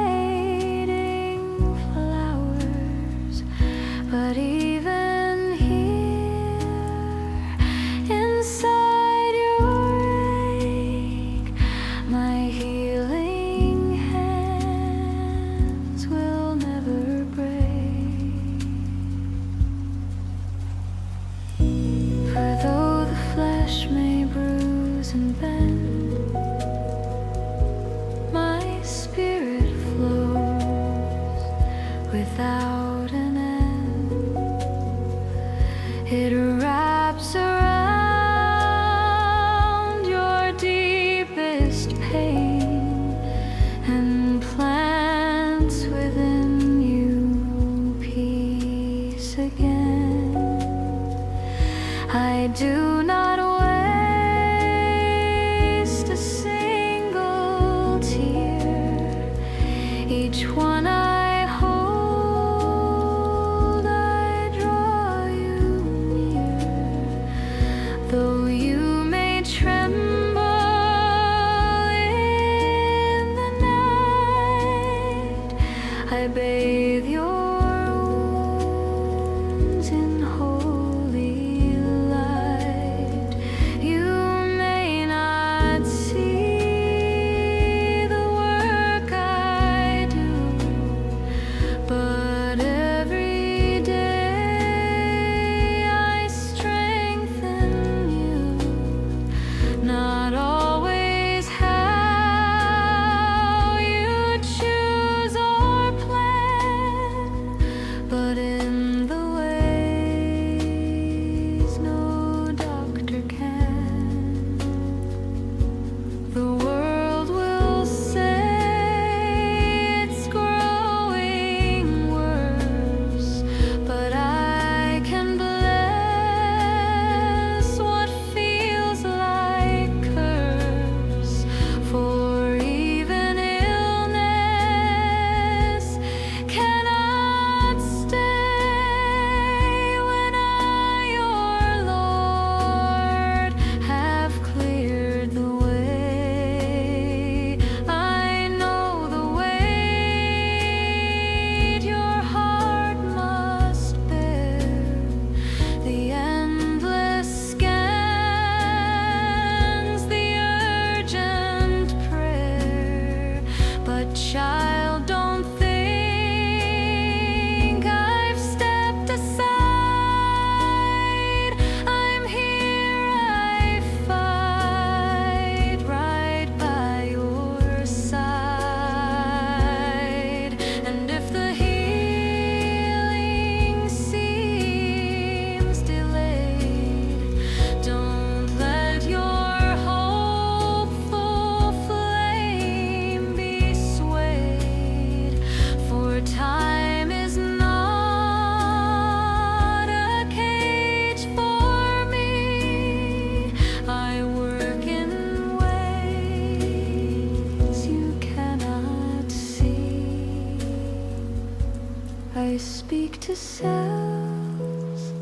to cells.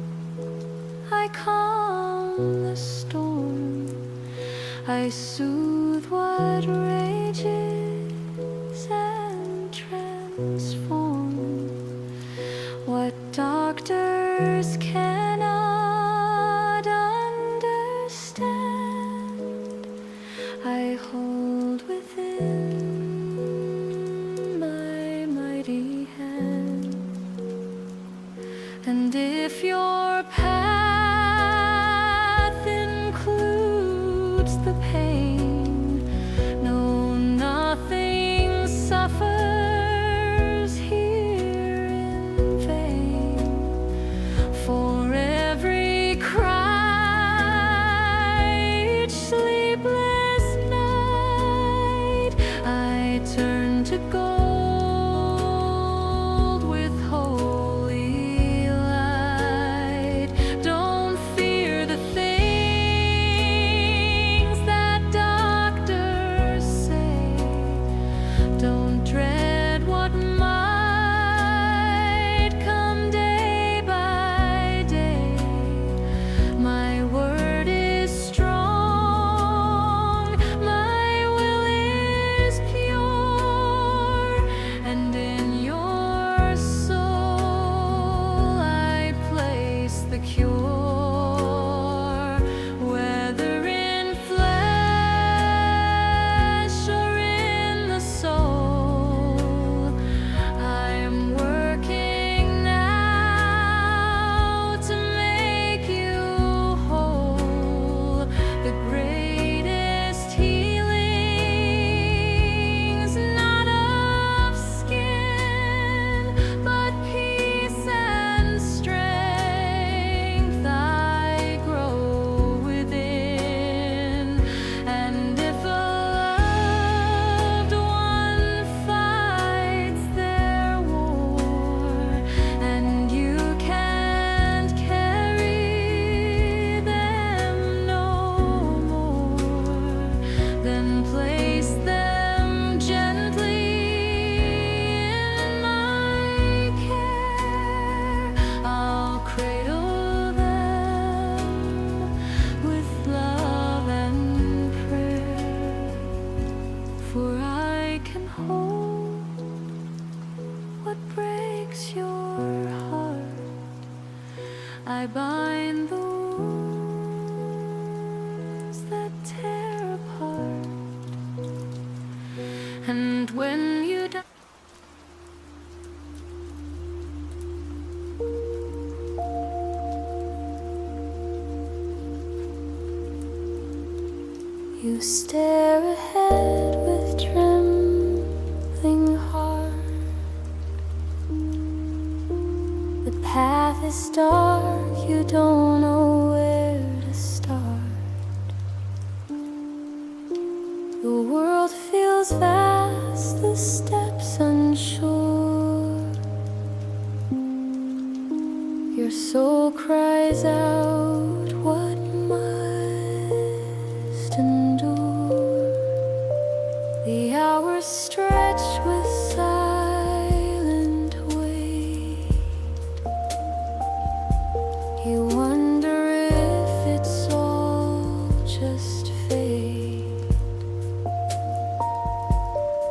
I calm the storm, I soothe what rages and transform what doctors cannot understand. I hold within my mighty hand, and if your path includes the pain, no, nothing suffers here in vain. For every cry, each sleepless night, I turn to gold with holy light. Don't fear the things that doctors say. Don't dread what might come day by day. My word is strong, my will is pure, and in your soul I place the cure. Whether in flesh or in the soul, I am working now to make you whole. The greatest healing's not of skin, but peace and strength I grow within. And if a loved one fights their war, and you can't carry them no more, then place them gently in my care. I'll cradle them with love and prayer, for I can hold what breaks your heart. I bind the wounds that tear apart, and when you die, you stare ahead with trembling heart. The path is dark, you don't know where to start. The world feels vast, the steps unsure. Your soul cries out, what must endure? The hours stretch with silent weight. You wonder if it's all just fate.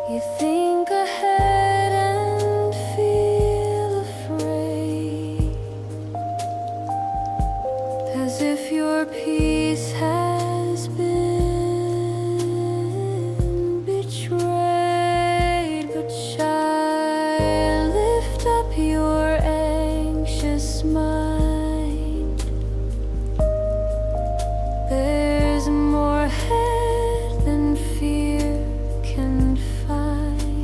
You think ahead and feel afraid, as if your peace has been betrayed. But child, lift up your anxious mind. There's more ahead than fear can find.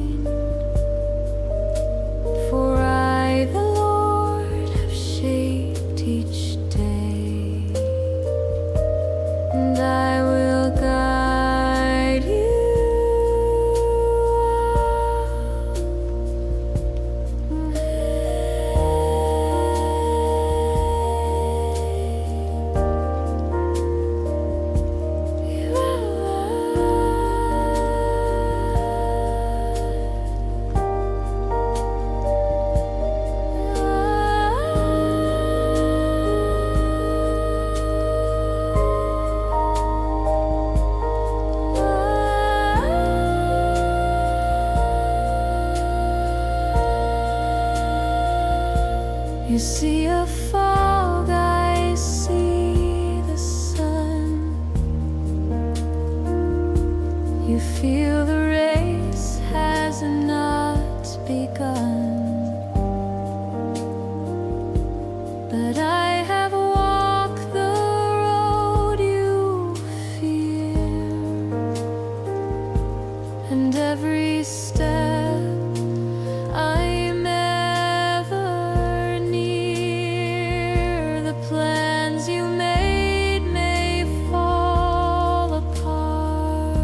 see a fog, I see the sun. You feel the race has not begun. But I have walked the road you fear, and every step I'm ever near, the plans you made may fall apart,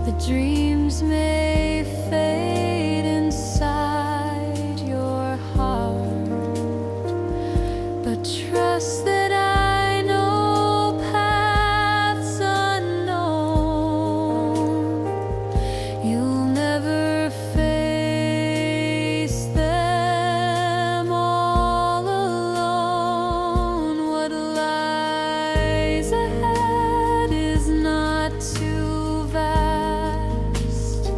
the dreams may fade inside your heart, but trust that I know paths unknown. You'll never face them all alone. What lies ahead is not too vast.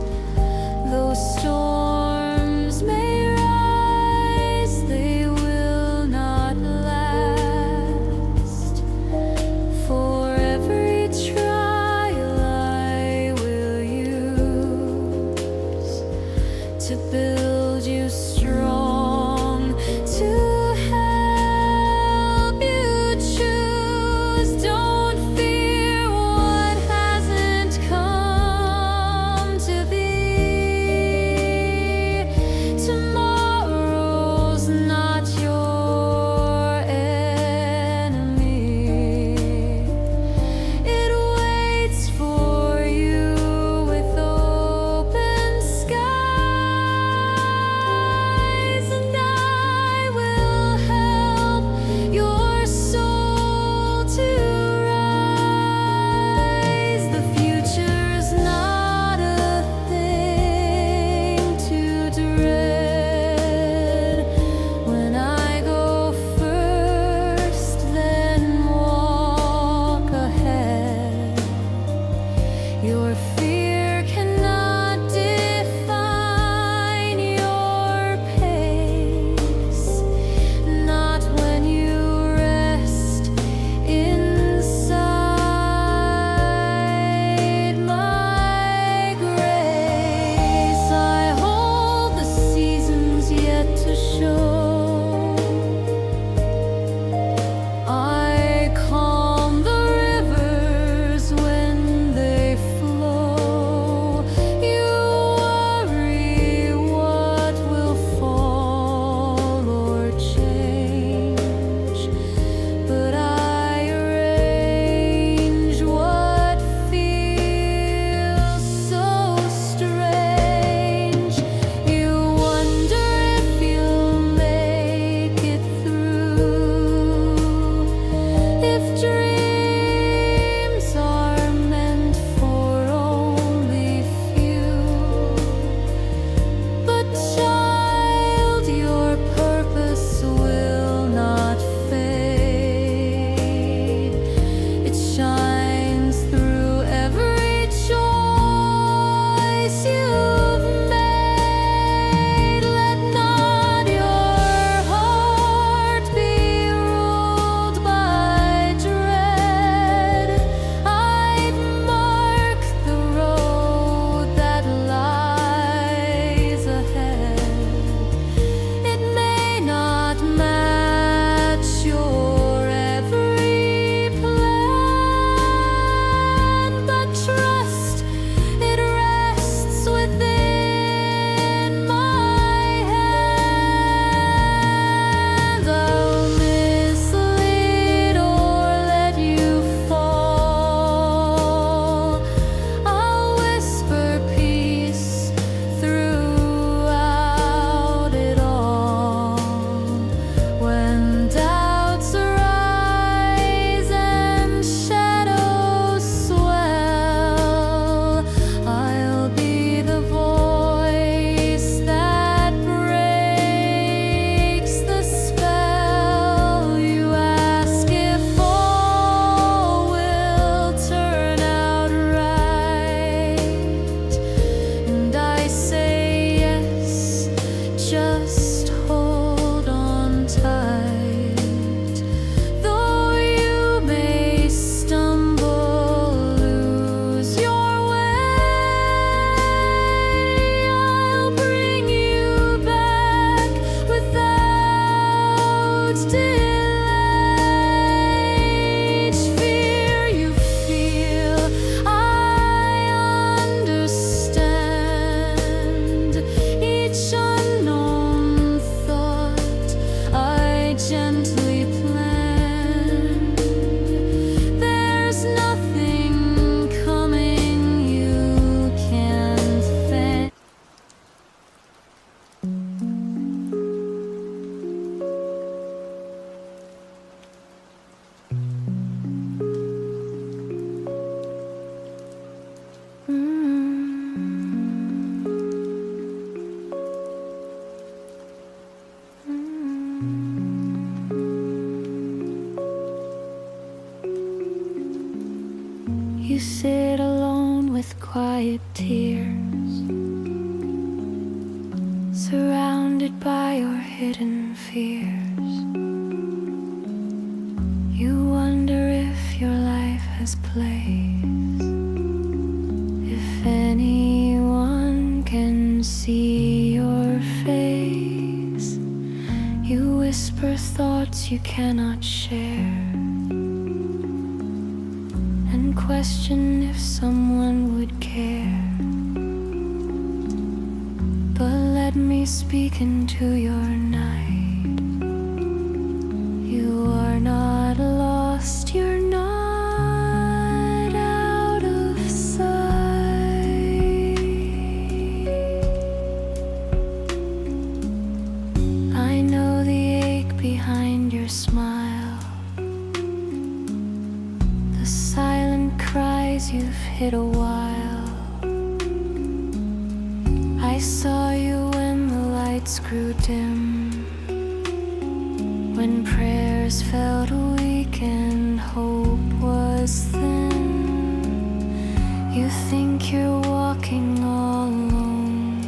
You sit alone with quiet tears, surrounded by your hidden fears. You wonder if your life has place, if anyone can see your face. You whisper thoughts you cannot share, and question if someone would care. But let me speak into your night. You are not lost, you're not out of sight. I know the ache behind your smile, the silent cries you've hid a while. I saw you when the lights grew dim, when prayers felt weak and hope was thin. You think you're walking all alone,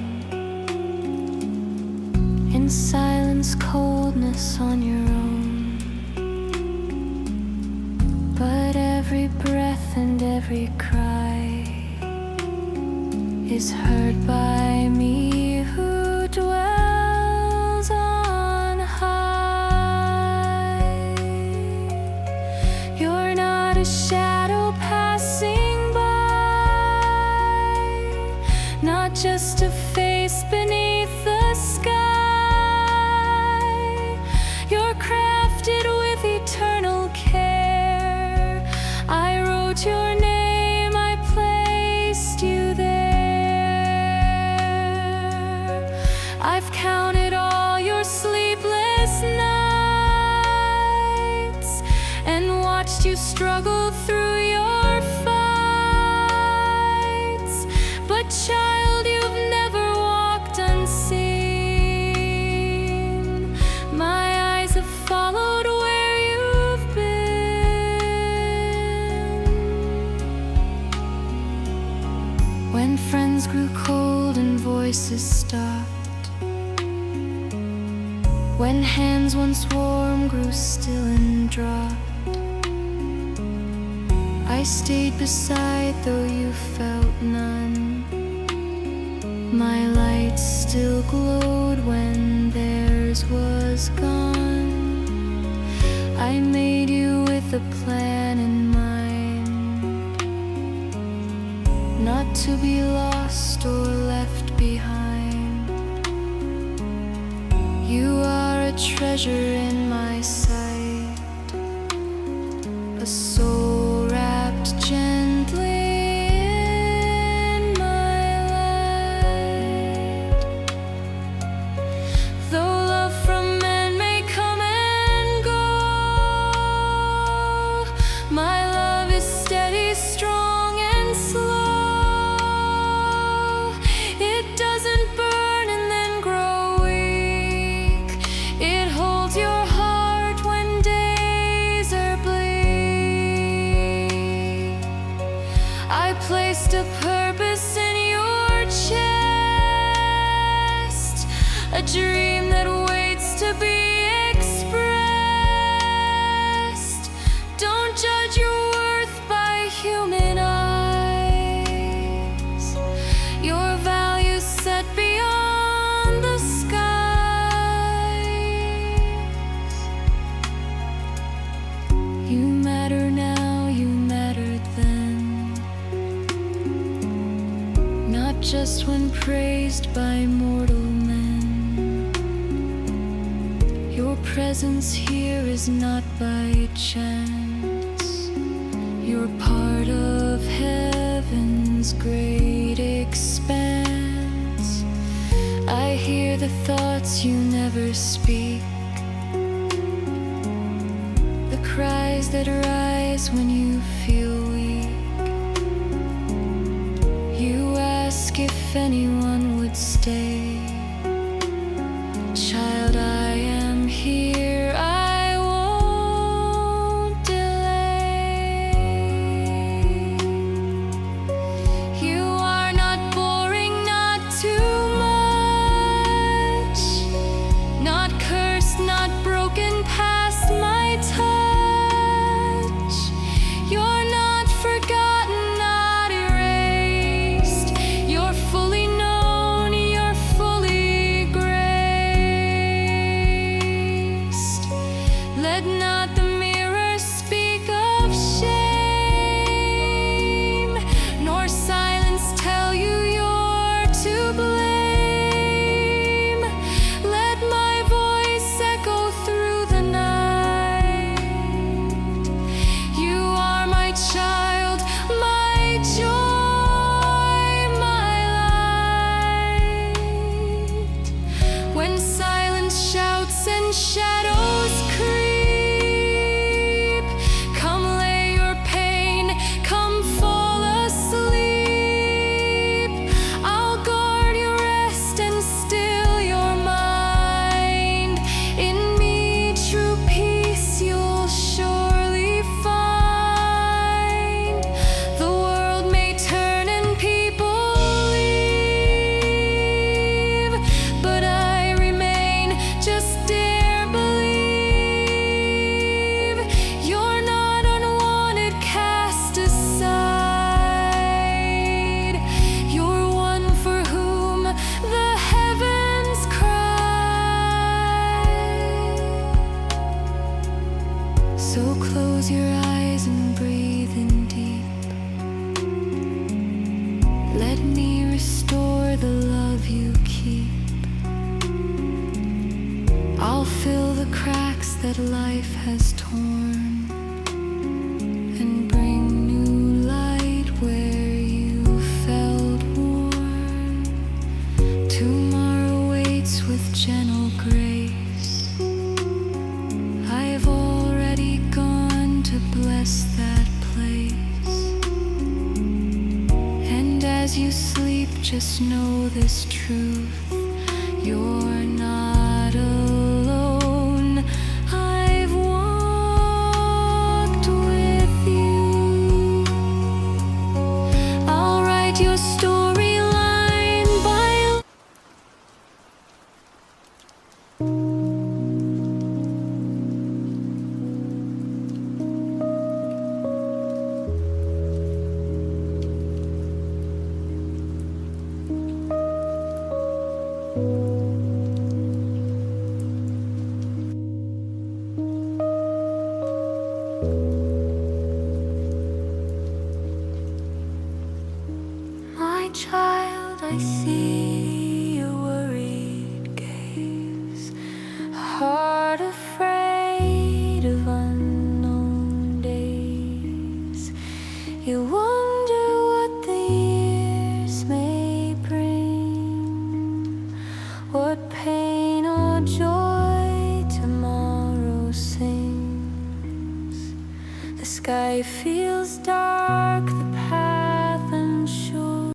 in silence, coldness on your own. But every breath and every cry is heard by me who dwells on high. You're not a shadow passing by, not just a face beneath the sky. You're crafted with eternal care. I wrote your name, I placed you there. I've counted all your sleepless nights and watched you struggle through your fights. But child, you've never walked unseen. My eyes have followed where you've been. When friends grew cold and voices stopped, when hands once warm grew still and dropped, I stayed beside though you felt none. My light still glowed when theirs was gone. I made you with a plan in mind, not to be lost or left behind. You are a treasure in my sight, a soul wrapped gently in my light. Though love from men may come and go, my love is steady, strong and slow. It doesn't burn and then grow weak. It holds your heart when days are bleak. I placed a purpose in your chest, a dream that waits to be expressed. Don't judge your worth by human eyes. Your value set beyond the skies. You matter now, you mattered then, not just when praised by mortal men. Your presence here is not by chance. You're part of heaven's great expanse. I hear the thoughts you never speak, the cries that rise when you feel weak. You ask if anyone would stay. Child, I am here, I won't delay. Let me restore the love you keep. I'll fill the cracks that life has torn and bring new light where you felt warm. Tomorrow waits with gentle grace. I've already gone to bless that place. And as you sleep, just know this truth: you're not alone. I've walked with you. I'll write your story line by my child. I see